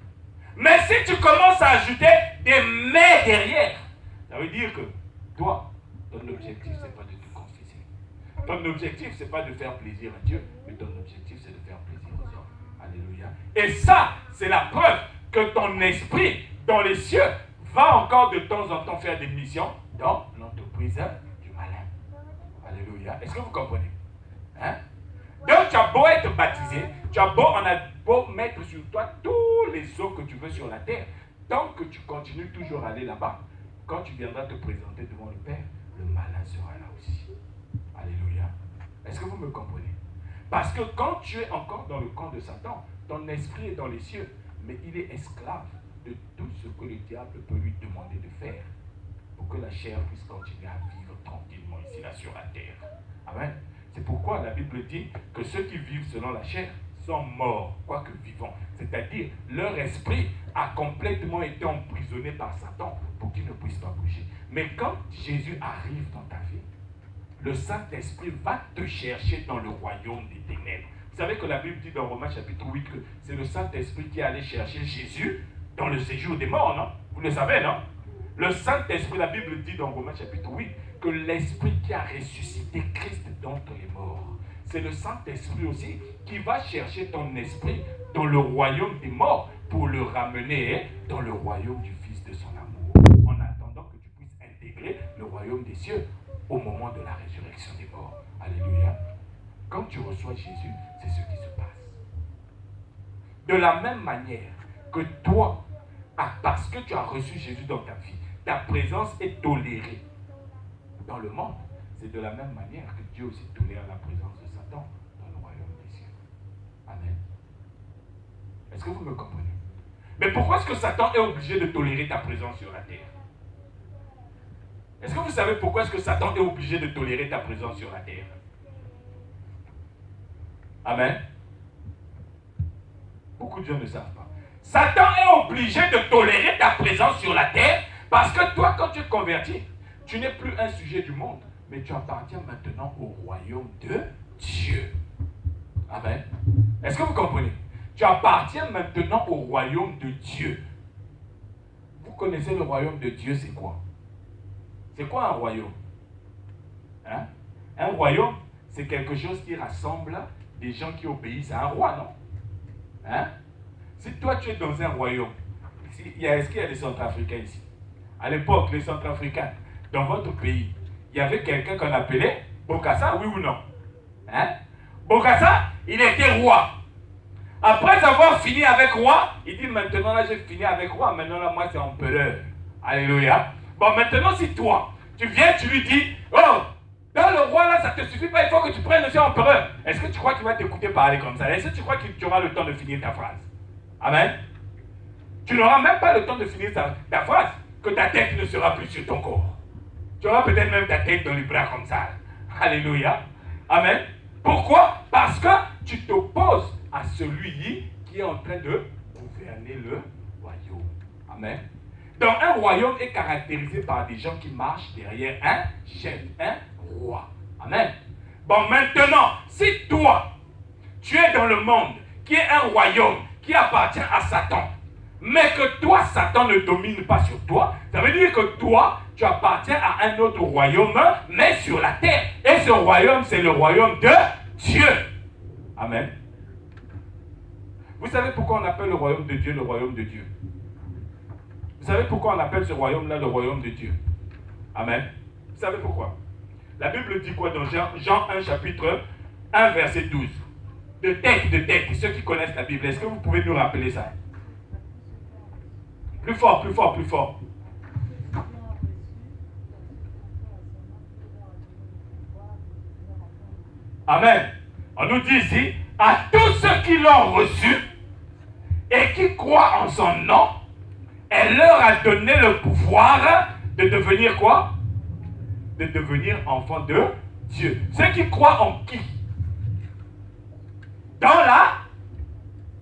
Speaker 1: Mais si tu commences à ajouter des mais derrière, ça veut dire que toi, ton objectif, ce n'est pas de te confesser. Ton objectif, ce n'est pas de faire plaisir à Dieu, mais ton objectif, c'est de faire plaisir aux hommes. Alléluia. Et ça, c'est la preuve que ton esprit, dans les cieux, va encore de temps en temps faire des missions dans l'entreprise du malin. Alléluia. Est-ce que vous comprenez? Hein? Donc, tu as beau être baptisé, on a beau mettre sur toi tous les eaux que tu veux sur la terre, tant que tu continues toujours à aller là-bas, quand tu viendras te présenter devant le Père, le malin sera là aussi. Alléluia. Est-ce que vous me comprenez? Parce que quand tu es encore dans le camp de Satan, ton esprit est dans les cieux, mais il est esclave de tout ce que le diable peut lui demander de faire pour que la chair puisse continuer à vivre tranquillement ici, là, sur la terre. Amen. C'est pourquoi la Bible dit que ceux qui vivent selon la chair sont morts, quoique vivants. C'est-à-dire, leur esprit a complètement été emprisonné par Satan pour qu'ils ne puissent pas bouger. Mais quand Jésus arrive dans ta vie, le Saint-Esprit va te chercher dans le royaume des ténèbres. Vous savez que la Bible dit dans Romains chapitre 8 que c'est le Saint-Esprit qui est allé chercher Jésus dans le séjour des morts, non? Vous le savez, non? Le Saint-Esprit, la Bible dit dans Romains chapitre 8 que l'Esprit qui a ressuscité Christ d'entre les morts, c'est le Saint-Esprit aussi qui va chercher ton esprit dans le royaume des morts pour le ramener dans le royaume du Fils de son amour, en attendant que tu puisses intégrer le royaume des cieux au moment de la résurrection des morts. Alléluia. Quand tu reçois Jésus, c'est ce qui se passe. De la même manière que toi, parce que tu as reçu Jésus dans ta vie, ta présence est tolérée dans le monde. C'est de la même manière que Dieu aussi tolère la présence de Satan dans le royaume des cieux. Amen. Est-ce que vous me comprenez? Mais pourquoi est-ce que Satan est obligé de tolérer ta présence sur la terre? Est-ce que vous savez pourquoi est-ce que Satan est obligé de tolérer ta présence sur la terre? Amen. Beaucoup de gens ne savent pas. Satan est obligé de tolérer ta présence sur la terre parce que toi, quand tu es converti, tu n'es plus un sujet du monde, mais tu appartiens maintenant au royaume de Dieu. Amen. Est-ce que vous comprenez? Tu appartiens maintenant au royaume de Dieu. Vous connaissez le royaume de Dieu, c'est quoi? C'est quoi un royaume? Hein? Un royaume, c'est quelque chose qui rassemble des gens qui obéissent à un roi, non? Hein? Si toi tu es dans un royaume, est-ce qu'il y a des Centrafricains ici? À l'époque, les Centrafricains, dans votre pays, il y avait quelqu'un qu'on appelait Bokassa, oui ou non? Hein? Bokassa, il était roi. Après avoir fini avec roi, il dit maintenant là j'ai fini avec roi, maintenant là moi c'est empereur. Alléluia. Bon, maintenant si toi, tu viens, tu lui dis, oh, dans le roi là, ça ne te suffit pas, il faut que tu prennes le empereur. Est-ce que tu crois qu'il va t'écouter parler comme ça? Est-ce que tu crois que tu auras le temps de finir ta phrase? Amen. Tu n'auras même pas le temps de finir ta phrase, que ta tête ne sera plus sur ton corps. Tu auras peut-être même ta tête dans les bras comme ça. Alléluia. Amen. Pourquoi? Parce que tu t'opposes à celui qui est en train de gouverner le royaume. Amen. Donc un royaume est caractérisé par des gens qui marchent derrière un chef, un roi. Amen. Bon, maintenant, si toi, tu es dans le monde qui est un royaume qui appartient à Satan, mais que toi, Satan ne domine pas sur toi, ça veut dire que toi, tu appartiens à un autre royaume, mais sur la terre. Et ce royaume, c'est le royaume de Dieu. Amen. Vous savez pourquoi on appelle le royaume de Dieu le royaume de Dieu? Vous savez pourquoi on appelle ce royaume-là le royaume de Dieu? Amen. Vous savez pourquoi? La Bible dit quoi dans Jean 1, chapitre 1, verset 12? De tête, ceux qui connaissent la Bible, est-ce que vous pouvez nous rappeler ça? Plus fort, plus fort, plus fort. Amen. On nous dit ici, à tous ceux qui l'ont reçu et qui croient en son nom, elle leur a donné le pouvoir de devenir quoi? De devenir enfants de Dieu. Ceux qui croient en qui? Dans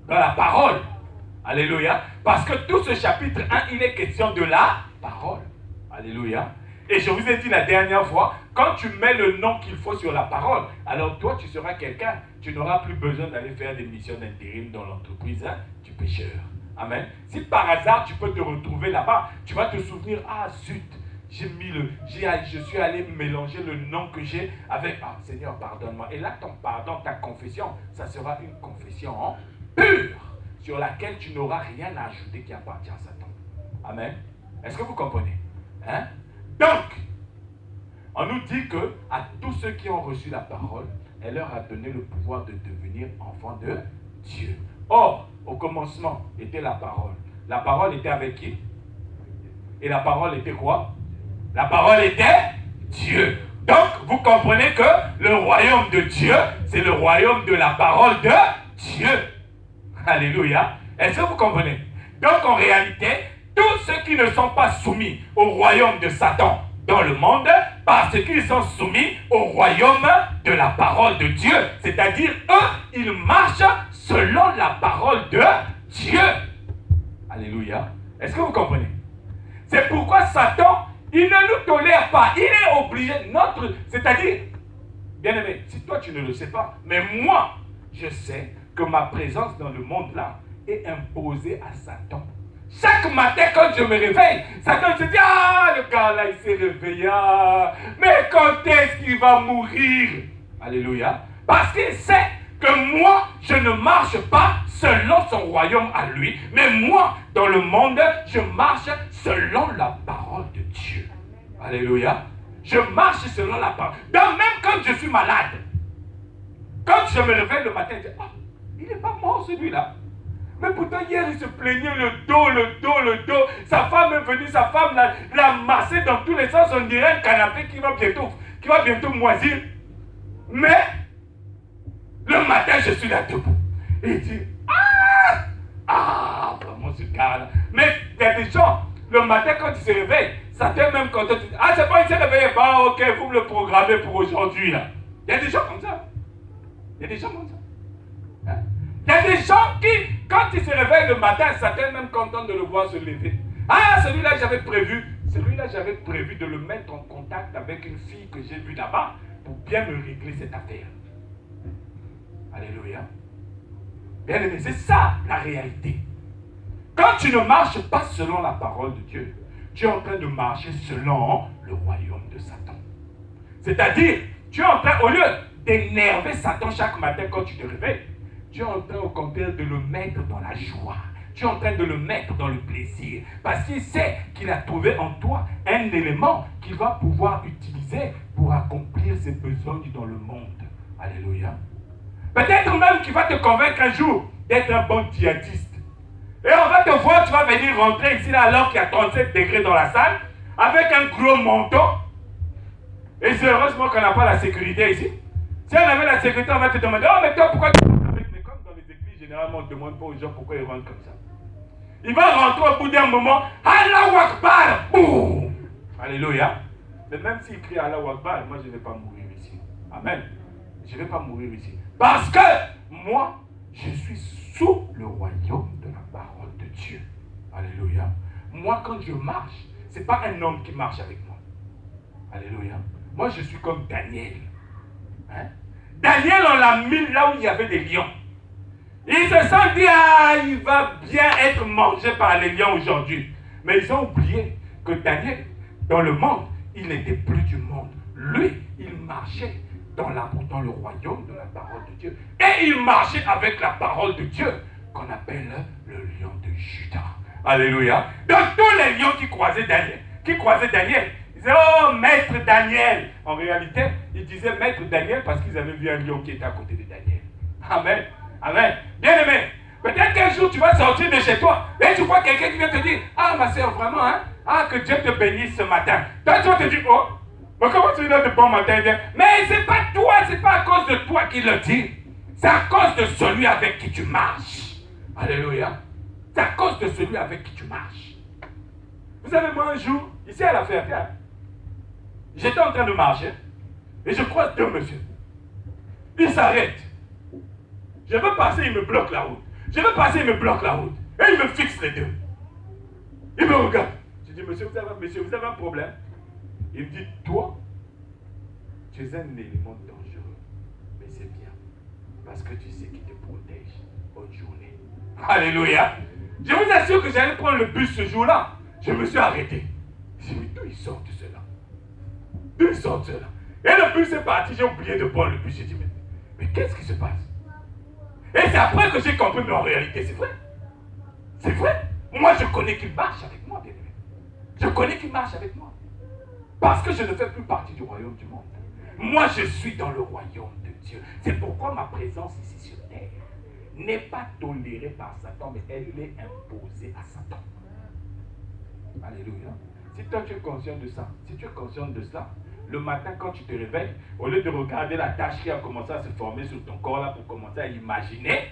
Speaker 1: la parole. Alléluia. Parce que tout ce chapitre 1, il est question de la parole. Alléluia. Et je vous ai dit la dernière fois, quand tu mets le nom qu'il faut sur la parole, alors toi, tu seras quelqu'un. Tu n'auras plus besoin d'aller faire des missions d'intérim dans l'entreprise du pécheur. Amen. Si par hasard, tu peux te retrouver là-bas, tu vas te souvenir, ah zut, je suis allé mélanger le nom que j'ai avec, ah Seigneur, pardonne-moi. Et là, ton pardon, ta confession, ça sera une confession pure, sur laquelle tu n'auras rien à ajouter qui appartient à Satan. Amen. Est-ce que vous comprenez? Hein? Donc, on nous dit que à tous ceux qui ont reçu la parole, elle leur a donné le pouvoir de devenir enfants de Dieu. Or, au commencement était la parole. La parole était avec qui? Et la parole était quoi? La parole était Dieu. Donc, vous comprenez que le royaume de Dieu, c'est le royaume de la parole de Dieu. Alléluia. Est-ce que vous comprenez? Donc, en réalité, tous ceux qui ne sont pas soumis au royaume de Satan dans le monde, parce qu'ils sont soumis au royaume de la parole de Dieu. C'est-à-dire, eux, ils marchent selon la parole de Dieu. Alléluia. Est-ce que vous comprenez? C'est pourquoi Satan, il ne nous tolère pas. Il est obligé, c'est-à-dire, bien-aimé, si toi tu ne le sais pas, mais moi, je sais que ma présence dans le monde-là est imposée à Satan. Chaque matin, quand je me réveille, Satan se dit, ah, le gars-là, il s'est réveillé. Mais quand est-ce qu'il va mourir? Alléluia. Parce qu'il sait que moi, je ne marche pas selon son royaume à lui, mais moi, dans le monde, je marche selon la parole de Dieu. Alléluia. Je marche selon la parole. Donc même quand je suis malade, quand je me réveille le matin, je dis, ah, il n'est pas mort celui-là. Mais pourtant hier il se plaignait le dos. Sa femme est venue, sa femme l'a massé dans tous les sens. On dirait un canapé qui va bientôt moisir. Mais le matin je suis là debout. Et il dit, vraiment ce gars-là. Mais il y a des gens, le matin quand ils se réveillent, ça fait même quand tu dis, ah c'est bon, il s'est réveillé, bah ok, vous me le programmez pour aujourd'hui là. Il y a des gens comme ça. Il y a des gens comme ça. Hein? Il y a des gens qui, quand ils se réveillent le matin, certains même contents de le voir se lever. Ah, celui-là j'avais prévu de le mettre en contact avec une fille que j'ai vue là-bas pour bien me régler cette affaire. Alléluia. Bien aimé, c'est ça la réalité. Quand tu ne marches pas selon la parole de Dieu, tu es en train de marcher selon le royaume de Satan. C'est-à-dire, tu es en train, au lieu d'énerver Satan chaque matin quand tu te réveilles, tu es en train au contraire de le mettre dans la joie. Tu es en train de le mettre dans le plaisir. Parce qu'il sait qu'il a trouvé en toi un élément qu'il va pouvoir utiliser pour accomplir ses besoins dans le monde. Alléluia. Peut-être même qu'il va te convaincre un jour d'être un bon djihadiste. Et on va te voir, tu vas venir rentrer ici là, alors qu'il y a 37 degrés dans la salle, avec un gros manteau. Et c'est heureusement qu'on n'a pas la sécurité ici. Si on avait la sécurité, on va te demander, oh mais toi pourquoi tu rentres avec? Mais comme dans les églises, généralement on ne demande pas aux gens pourquoi ils rentrent comme ça. Il va rentrer au bout d'un moment, Allahu Akbar, boum. Alléluia. Mais même s'il crie Allahu Akbar, moi je ne vais pas mourir ici. Amen. Je ne vais pas mourir ici. Parce que moi, je suis sous le royaume de la parole de Dieu. Alléluia. Moi, quand je marche, ce n'est pas un homme qui marche avec moi. Alléluia. Moi, je suis comme Daniel. Hein? Daniel, on l'a mis là où il y avait des lions. Ils se sont dit, ah, il va bien être mangé par les lions aujourd'hui. Mais ils ont oublié que Daniel, dans le monde, il n'était plus du monde. Lui, il marchait dans le royaume de la parole de Dieu. Et il marchait avec la parole de Dieu, qu'on appelle le lion de Juda. Alléluia. Donc tous les lions qui croisaient Daniel, ils disaient, oh, maître Daniel. En réalité, ils disaient maître Daniel parce qu'ils avaient vu un lion qui était à côté de Daniel. Amen. Amen. Bien aimé, peut-être qu'un jour tu vas sortir de chez toi et tu vois quelqu'un qui vient te dire, ah ma soeur, vraiment, hein? Ah, que Dieu te bénisse ce matin. Toi tu vas te dire, oh, Mais comment tu viens de bon matin et dire, mais c'est pas toi, c'est pas à cause de toi qu'il le dit. C'est à cause de celui avec qui tu marches. Alléluia. C'est à cause de celui avec qui tu marches. Vous savez, moi un jour, ici à la Ferrière, j'étais en train de marcher et je croise deux messieurs. Ils s'arrêtent. Je veux passer, ils me bloquent la route. Je veux passer, ils me bloquent la route. Et ils me fixent les deux. Ils me regardent. Je dis, monsieur, vous avez un problème? Il me dit, toi, tu es un élément dangereux. Mais c'est bien. Parce que tu sais qu'il te protège. Bonne journée. Alléluia. Je vous assure que j'allais prendre le bus ce jour-là. Je me suis arrêté. Je dis, mais d'où ils sortent ceux-là? D'où ils sortent ceux-là? Et le bus est parti. J'ai oublié de prendre le bus. J'ai dit, mais qu'est-ce qui se passe? Et c'est après que j'ai compris, mais en réalité, c'est vrai. C'est vrai. Moi, je connais qu'il marche avec moi, bien aimé. Je connais qu'il marche avec moi. Parce que je ne fais plus partie du royaume du monde. Moi, je suis dans le royaume de Dieu. C'est pourquoi ma présence ici sur terre n'est pas tolérée par Satan, mais elle est imposée à Satan. Alléluia. Si toi tu es conscient de ça, si tu es conscient de cela, le matin quand tu te réveilles, au lieu de regarder la tâche qui a commencé à se former sur ton corps là pour commencer à imaginer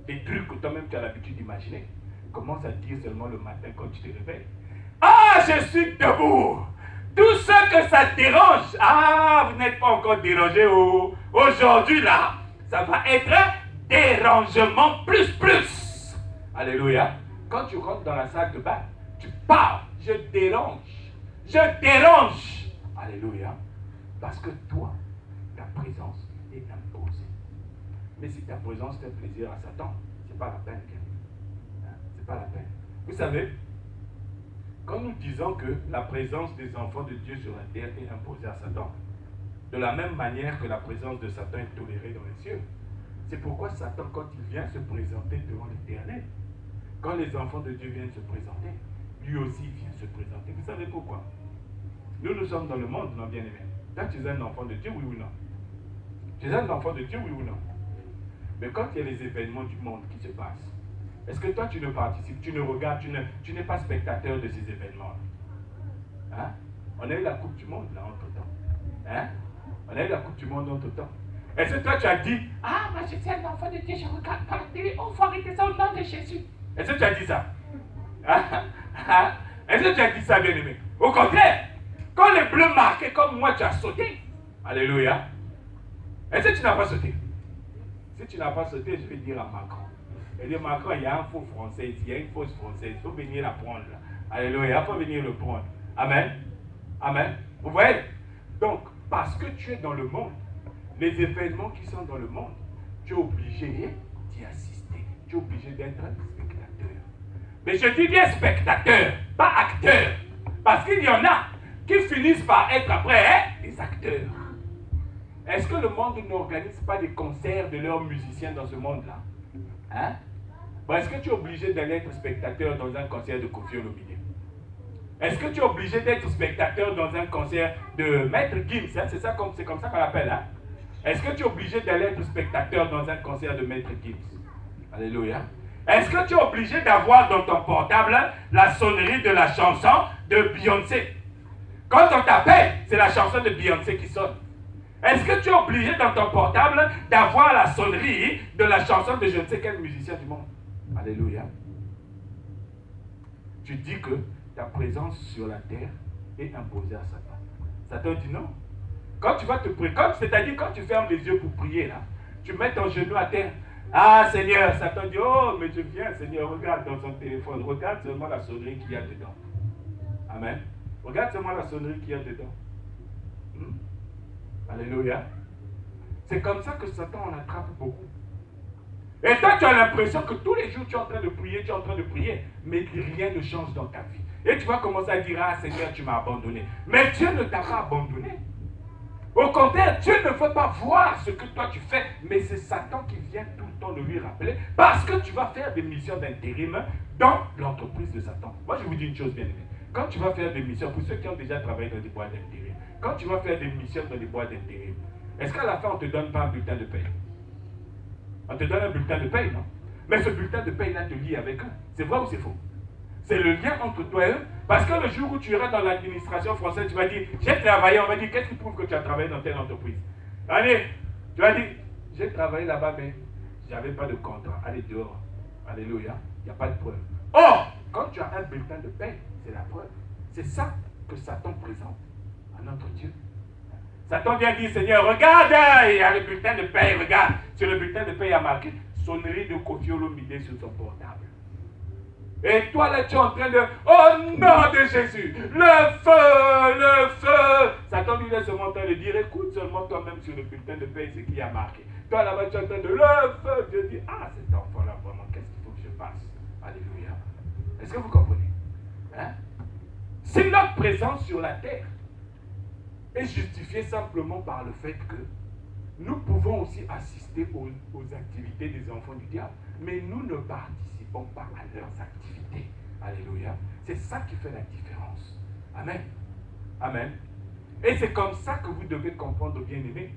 Speaker 1: des trucs que toi-même tu as l'habitude d'imaginer, commence à dire seulement le matin quand tu te réveilles. Ah, je suis debout. Tout ce que ça dérange, ah, vous n'êtes pas encore dérangé. Aujourd'hui là, ça va être dérangement plus. Alléluia. Quand tu rentres dans la salle de bain, tu parles, je dérange. Alléluia. Parce que toi, ta présence est imposée. Mais si ta présence fait plaisir à Satan, c'est pas la peine. C'est pas la peine. Vous savez, quand nous disons que la présence des enfants de Dieu sur la terre est imposée à Satan, de la même manière que la présence de Satan est tolérée dans les cieux, c'est pourquoi Satan, quand il vient se présenter devant l'Éternel, quand les enfants de Dieu viennent se présenter, lui aussi vient se présenter. Vous savez pourquoi? Nous sommes dans le monde, non, bien-aimé. Là, tu es un enfant de Dieu, oui ou non? Tu es un enfant de Dieu, oui ou non? Mais quand il y a les événements du monde qui se passent, est-ce que toi tu ne participes, tu ne regardes, tu n'es pas spectateur de ces événements-là? Hein? On a eu la Coupe du Monde là entre-temps. Hein? On a eu la Coupe du Monde entre-temps. Est-ce que toi tu as dit, ah, moi je suis un enfant de Dieu, je regarde pas la télé, oh, faut arrêter ça au nom de Jésus? Est-ce que tu as dit ça? Hein? Est-ce que tu as dit ça, bien-aimé? Au contraire, quand les bleus marquaient comme moi, tu as sauté. Alléluia. Est-ce que tu n'as pas sauté? Si tu n'as pas sauté, je vais dire à Macron. Et dire, Macron, il y a un faux français ici, il y a une fausse française, il faut venir la prendre là. Alléluia, il faut venir le prendre. Amen. Amen. Vous voyez? Donc, parce que tu es dans le monde, les événements qui sont dans le monde, tu es obligé d'y assister. Tu es obligé d'être spectateur. Mais je dis bien spectateur, pas acteur. Parce qu'il y en a qui finissent par être après des acteurs. Est-ce que le monde n'organise pas des concerts de leurs musiciens dans ce monde-là? Hein? Bon, est-ce que tu es obligé d'aller être spectateur dans un concert de Koffi Olomide? Est-ce que tu es obligé d'être spectateur dans un concert de Maître Gims? Hein? C'est comme ça qu'on l'appelle. Hein? Est-ce que tu es obligé d'aller être spectateur dans un concert de Maître Gims? Alléluia. Est-ce que tu es obligé d'avoir dans ton portable la sonnerie de la chanson de Beyoncé? Quand on t'appelle, c'est la chanson de Beyoncé qui sonne. Est-ce que tu es obligé dans ton portable d'avoir la sonnerie de la chanson de je ne sais quel musicien du monde? Alléluia. Tu dis que ta présence sur la terre est imposée à Satan. Satan dit non. Quand tu vas te prier, c'est-à-dire quand tu fermes les yeux pour prier, là, tu mets ton genou à terre. Ah Seigneur, Satan dit, oh mais je viens Seigneur, regarde dans son téléphone, regarde seulement la sonnerie qu'il y a dedans. Amen. Regarde seulement la sonnerie qu'il y a dedans. Alléluia. C'est comme ça que Satan en attrape beaucoup. Et toi, tu as l'impression que tous les jours, tu es en train de prier, mais rien ne change dans ta vie. Et tu vas commencer à dire, ah Seigneur, tu m'as abandonné. Mais Dieu ne t'a pas abandonné. Au contraire, Dieu ne veut pas voir ce que toi tu fais, mais c'est Satan qui vient tout le temps de lui rappeler, parce que tu vas faire des missions d'intérim dans l'entreprise de Satan. Moi, je vous dis une chose bien aimée. Quand tu vas faire des missions, pour ceux qui ont déjà travaillé dans des boîtes d'intérim, quand tu vas faire des missions dans des boîtes d'intérim, est-ce qu'à la fin, on ne te donne pas un bulletin de paie? On te donne un bulletin de paie, non? Mais ce bulletin de paie-là te lie avec eux. C'est vrai ou c'est faux? C'est le lien entre toi et eux. Parce que le jour où tu iras dans l'administration française, tu vas dire, j'ai travaillé, on va dire, qu'est-ce qui prouve que tu as travaillé dans telle entreprise? Allez, tu vas dire, j'ai travaillé là-bas, mais j'avais pas de contrat. Allez dehors. Alléluia. Il n'y a pas de preuve. Or, quand tu as un bulletin de paie, c'est la preuve. C'est ça que Satan présente à notre Dieu. Satan vient dire, Seigneur, regarde, il y a le bulletin de paie, regarde. Sur le bulletin de paie, il y a marqué sonnerie de Kofi Olomide sur son portable. Et toi là, tu es en train de, oh nom de Jésus, le feu. Satan lui laisse seulement en train de dire, écoute seulement toi-même sur le bulletin de paie ce qu'il y a marqué. Toi là-bas, tu es en train de, le feu. Dieu dit, ah, cet enfant-là, vraiment, qu'est-ce qu'il faut que je fasse? Alléluia. Est-ce que vous comprenez? Hein? Si notre présence sur la terre est justifiée simplement par le fait que nous pouvons aussi assister aux activités des enfants du diable, mais nous ne participons pas à leurs activités. Alléluia. C'est ça qui fait la différence. Amen. Amen. Et c'est comme ça que vous devez comprendre, bien-aimés,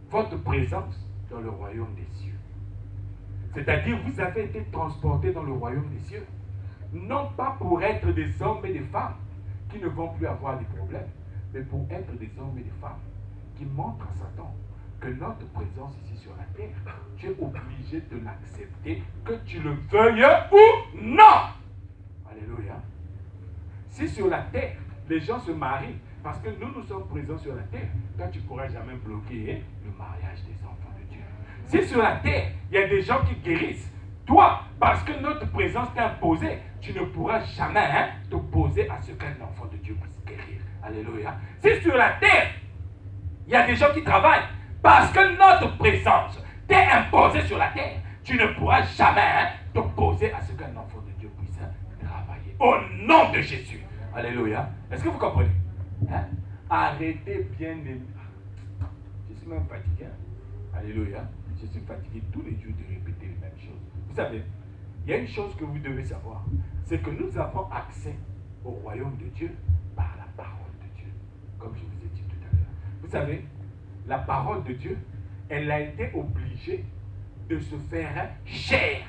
Speaker 1: votre présence dans le royaume des cieux. C'est-à-dire, vous avez été transportés dans le royaume des cieux, non pas pour être des hommes et des femmes qui ne vont plus avoir des problèmes, mais pour être des hommes et des femmes qui montrent à Satan que notre présence ici sur la terre, tu es obligé de l'accepter, que tu le veuilles ou non. Alléluia. Si sur la terre, les gens se marient, parce que nous sommes présents sur la terre, toi tu ne pourras jamais bloquer le mariage des enfants de Dieu. Si sur la terre, il y a des gens qui guérissent, toi, parce que notre présence t'est imposée, tu ne pourras jamais t'opposer à ce qu'un enfant de Dieu puisse guérir. Alléluia. Si sur la terre, il y a des gens qui travaillent, parce que notre présence t'est imposée sur la terre, tu ne pourras jamais t'opposer à ce qu'un enfant de Dieu puisse travailler. Au nom de Jésus. Alléluia. Est-ce que vous comprenez? Hein? Arrêtez bien aimé. Je suis même fatigué. Alléluia. Je suis fatigué tous les jours de répéter les mêmes choses. Vous savez, il y a une chose que vous devez savoir, c'est que nous avons accès au royaume de Dieu par la parole de Dieu, comme je vous ai dit tout à l'heure. Vous savez, la parole de Dieu, elle a été obligée de se faire chair.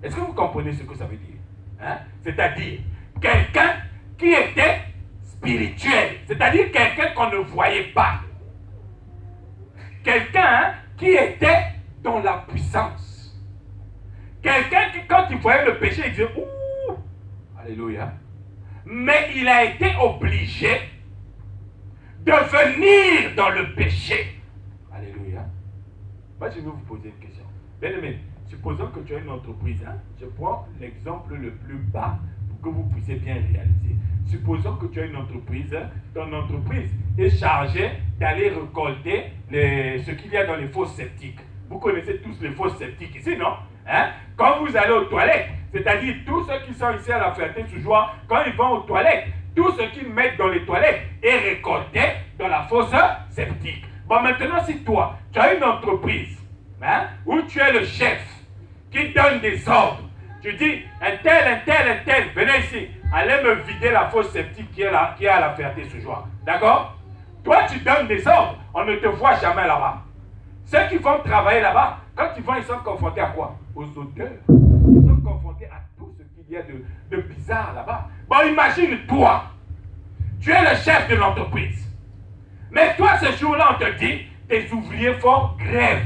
Speaker 1: Est-ce que vous comprenez ce que ça veut dire? Hein? C'est-à-dire, quelqu'un qui était spirituel, c'est-à-dire quelqu'un qu'on ne voyait pas. Quelqu'un qui était dans la puissance. Quelqu'un qui, quand il voyait le péché, il disait, ouh, alléluia. Mais il a été obligé de venir dans le péché. Alléluia. Moi, je vais vous poser une question. Bien aimé, supposons que tu as une entreprise. Hein? Je prends l'exemple le plus bas pour que vous puissiez bien réaliser. Supposons que tu as une entreprise. Ton entreprise est chargée d'aller récolter ce qu'il y a dans les fosses septiques. Vous connaissez tous les fosses septiques ici, non? Hein? Quand vous allez aux toilettes, c'est-à-dire tous ceux qui sont ici à la Ferté-sous-Joie, quand ils vont aux toilettes, tout ce qu'ils mettent dans les toilettes est récolté dans la fosse septique. Bon, maintenant, si toi, tu as une entreprise, hein, où tu es le chef, qui donne des ordres, tu dis, un tel, venez ici, allez me vider la fosse septique qui est à la Ferté-sous-Joie. D'accord? Toi, tu donnes des ordres, on ne te voit jamais là-bas. Ceux qui vont travailler là-bas, quand ils vont, ils sont confrontés à quoi? Aux odeurs. Ils sont confrontés à tout ce qu'il y a de bizarre là-bas. Bon, imagine-toi, tu es le chef de l'entreprise. Mais toi, ce jour-là, on te dit, tes ouvriers font grève.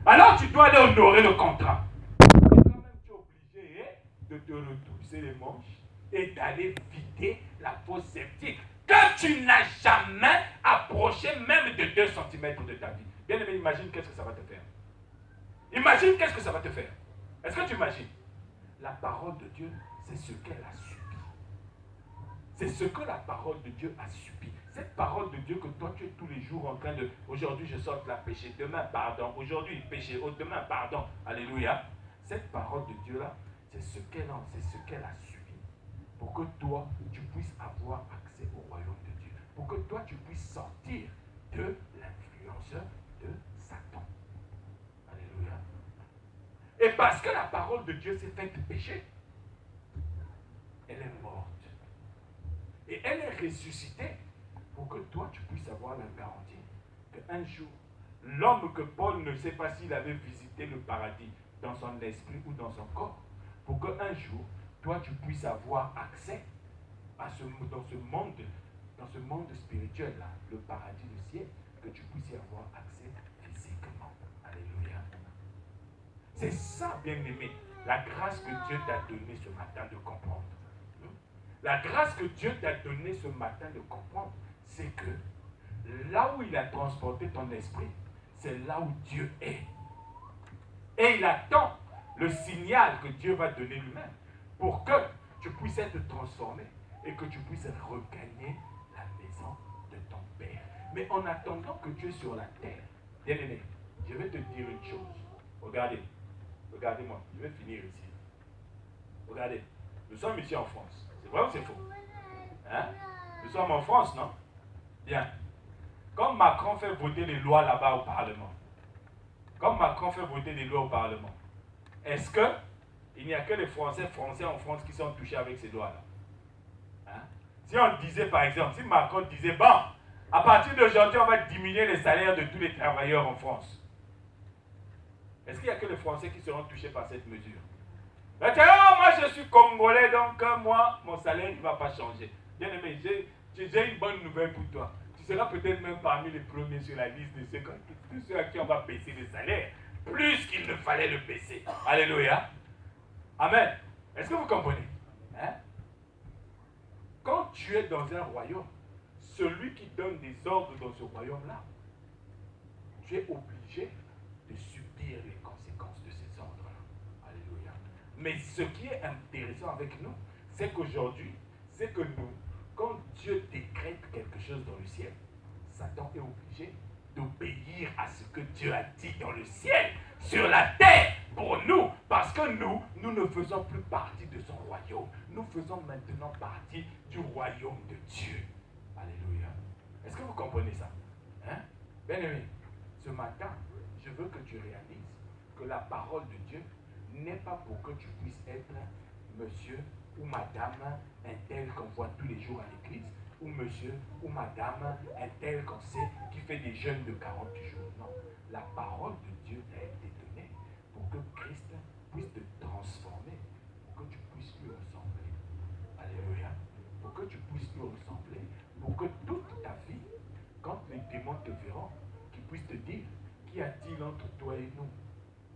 Speaker 1: Alors, tu dois aller honorer le contrat. Et toi-même, tu es obligé de te retrousser les manches et d'aller vider la fosse septique que tu n'as jamais approché même de 2 cm de ta vie. Bien aimé, imagine qu'est-ce que ça va te faire. Imagine qu'est-ce que ça va te faire. Est-ce que tu imagines? La parole de Dieu, c'est ce qu'elle a subi. C'est ce que la parole de Dieu a subi. Cette parole de Dieu que toi tu es tous les jours en train de, aujourd'hui je sors de la péché, demain pardon, aujourd'hui péché, demain pardon, alléluia. Cette parole de Dieu là, c'est ce qu'elle a subi. Pour que toi tu puisses avoir accès au royaume de Dieu. Pour que toi tu puisses sortir de l'influence de Satan. Alléluia. Et parce que la parole de Dieu s'est faite péché, elle est morte. Et elle est ressuscitée pour que toi tu puisses avoir la garantie qu'un jour, l'homme que Paul ne sait pas s'il avait visité le paradis dans son esprit ou dans son corps, pour qu'un jour, toi tu puisses avoir accès dans ce monde spirituel-là, le paradis, le ciel, que tu puisses y avoir accès physiquement. Alléluia. C'est ça, bien-aimé, la grâce que Dieu t'a donnée ce matin de comprendre. La grâce que Dieu t'a donnée ce matin de comprendre, c'est que là où il a transporté ton esprit, c'est là où Dieu est. Et il attend le signal que Dieu va donner lui-même pour que tu puisses être transformé et que tu puisses regagner la maison de ton Père. Mais en attendant que tu es sur la terre, bien-aimé, je vais te dire une chose. Regardez, regardez-moi, je vais finir ici. Regardez, nous sommes ici en France. C'est vrai ou c'est faux? Hein? Nous sommes en France, non? Bien. Comme Macron fait voter les lois là-bas au Parlement, est-ce qu'il n'y a que les Français en France qui sont touchés avec ces lois-là? Hein? Si on disait par exemple, si Macron disait, bon, à partir d'aujourd'hui, on va diminuer les salaires de tous les travailleurs en France, est-ce qu'il n'y a que les Français qui seront touchés par cette mesure? Moi je suis Congolais, donc moi, mon salaire ne va pas changer. Bien aimé, j'ai une bonne nouvelle pour toi. Tu seras peut-être même parmi les premiers sur la liste de ceux à qui on va baisser le salaire, plus qu'il ne fallait le baisser. Alléluia. Amen. Est-ce que vous comprenez? Hein? Quand tu es dans un royaume, celui qui donne des ordres dans ce royaume-là, tu es obligé de subir les conséquences de ces ordres-là. Alléluia. Mais ce qui est intéressant avec nous, c'est qu'aujourd'hui, c'est que nous, quand Dieu décrète quelque chose dans le ciel, Satan est obligé d'obéir à ce que Dieu a dit dans le ciel, sur la terre, pour nous, parce que nous ne faisons plus partie de son royaume. Nous faisons maintenant partie du royaume de Dieu. Alléluia. Est-ce que vous comprenez ça? Hein? Bien-aimé, ce matin, je veux que tu réalises que la parole de Dieu n'est pas pour que tu puisses être monsieur ou madame un tel qu'on voit tous les jours à l'église, ou monsieur ou madame un tel qu'on sait qui fait des jeûnes de 40 jours. Non, la parole de Dieu t'a été donnée pour que Christ puisse te transformer, pour que tu puisses lui ressembler. Alléluia. Pour que tu puisses lui ressembler, pour que toute ta vie, quand les démons te verront, qu'ils puissent te dire, qu'y a-t-il entre toi et nous?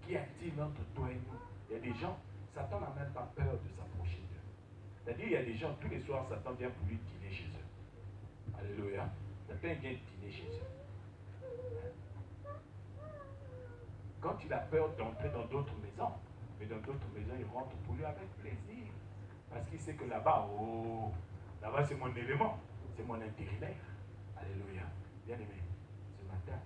Speaker 1: Qu'y a-t-il entre toi et nous? Il y a des gens, Satan n'a même pas peur de s'approcher d'eux. C'est-à-dire, il y a des gens, tous les soirs, Satan vient pour lui dîner chez eux. Alléluia. Satan vient dîner chez eux. Quand il a peur d'entrer dans d'autres maisons, mais dans d'autres maisons, il rentre pour lui avec plaisir. Parce qu'il sait que là-bas, oh, là-bas c'est mon élément, c'est mon intérimaire. Alléluia. Bien-aimé, ce matin,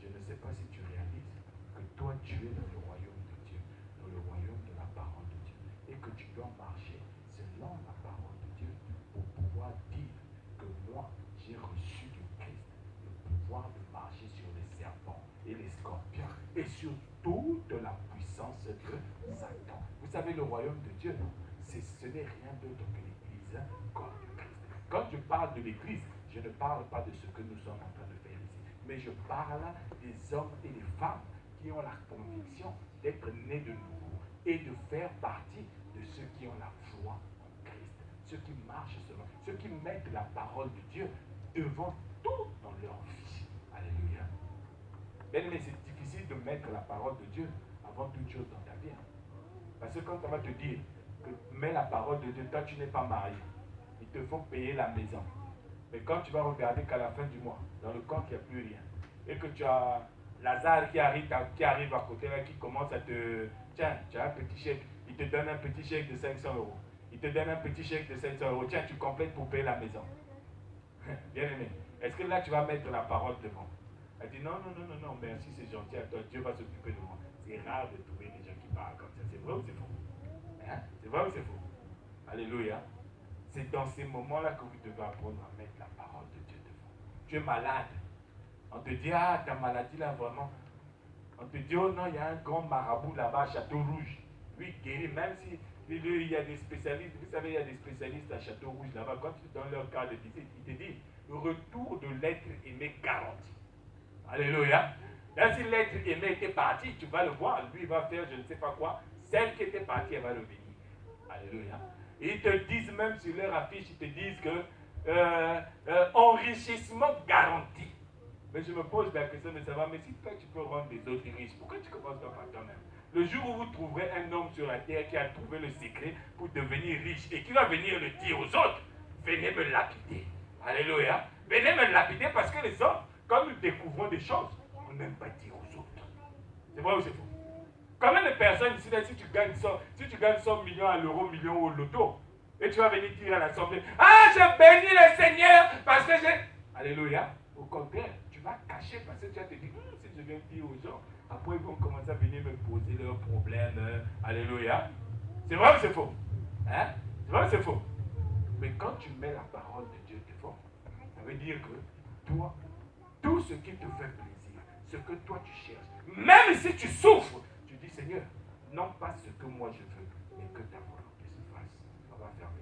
Speaker 1: je ne sais pas si tu réalises que toi, tu es dans le royaume de Dieu, dans le royaume de la parole de Dieu, et que tu dois marcher selon la parole de Dieu pour pouvoir dire que moi, j'ai reçu du Christ le pouvoir de marcher sur les serpents et les scorpions et sur toute la puissance de Satan. Vous savez, le royaume de Dieu, ce n'est rien d'autre que l'Église comme le Christ. Quand je parle de l'Église, je ne parle pas de ce que nous sommes en train de faire ici, mais je parle des hommes et des femmes qui ont la conviction d'être nés de nouveau et de faire partie de ceux qui ont la foi en Christ, ceux qui marchent selon, ceux qui mettent la parole de Dieu devant tout dans leur vie. Alléluia. Bien aimé, c'est difficile de mettre la parole de Dieu avant toute chose dans ta vie. Parce que quand on va te dire que mets la parole de Dieu, toi tu n'es pas marié, ils te font payer la maison. Mais quand tu vas regarder qu'à la fin du mois, dans le compte, il n'y a plus rien, et que tu as Lazare qui arrive à côté, là, qui commence à te... Tiens, tu as un petit chèque, il te donne un petit chèque de 500 euros. Il te donne un petit chèque de 500 euros. Tiens, tu complètes pour payer la maison. Bien aimé, est-ce que là tu vas mettre la parole devant? Elle dit non, merci, c'est gentil à toi, Dieu va s'occuper de moi. C'est rare de trouver des gens qui parlent comme ça. C'est vrai ou c'est faux? Hein? C'est vrai ou c'est faux? Alléluia. C'est dans ces moments-là que vous devez apprendre à mettre la parole de Dieu devant. Tu es malade. On te dit, ah, ta maladie là, vraiment. On te dit, oh non, il y a un grand marabout là-bas à Château-Rouge. Lui, guérit, même si il y a des spécialistes. Vous savez, il y a des spécialistes à Château-Rouge là-bas. Quand tu donnes leur cas de visite, ils te disent, retour de l'être aimé garanti. Alléluia. Même si l'être aimé était parti, tu vas le voir. Lui, il va faire je ne sais pas quoi. Celle qui était partie, elle va revenir. Alléluia. Ils te disent même sur leur affiche, ils te disent que enrichissement garanti. Mais je me pose la question de savoir, mais si toi tu peux rendre les autres riches, pourquoi tu commences pas par toi-même? Le jour où vous trouverez un homme sur la terre qui a trouvé le secret pour devenir riche et qui va venir le dire aux autres, venez me lapider. Alléluia. Venez me lapider parce que les hommes, quand nous découvrons des choses, on n'aime pas dire aux autres. C'est vrai ou c'est faux? Combien de personnes ici, si tu gagnes 100 millions à l'euro, million au loto, et tu vas venir dire à l'assemblée, ah, je bénis le Seigneur parce que j'ai... Alléluia. Au contraire, tu vas cacher parce que tu vas te dire, si je viens dire aux gens, après ils vont commencer à venir me poser leurs problèmes. Alléluia. C'est vrai ou c'est faux? Hein? C'est vrai ou c'est faux? Mais quand tu mets la parole de Dieu devant, ça veut dire que toi, tout ce qui te fait plaisir, ce que toi tu cherches, même si tu souffres, tu dis Seigneur, non pas ce que moi je veux, mais que ta volonté se fasse. On va fermer.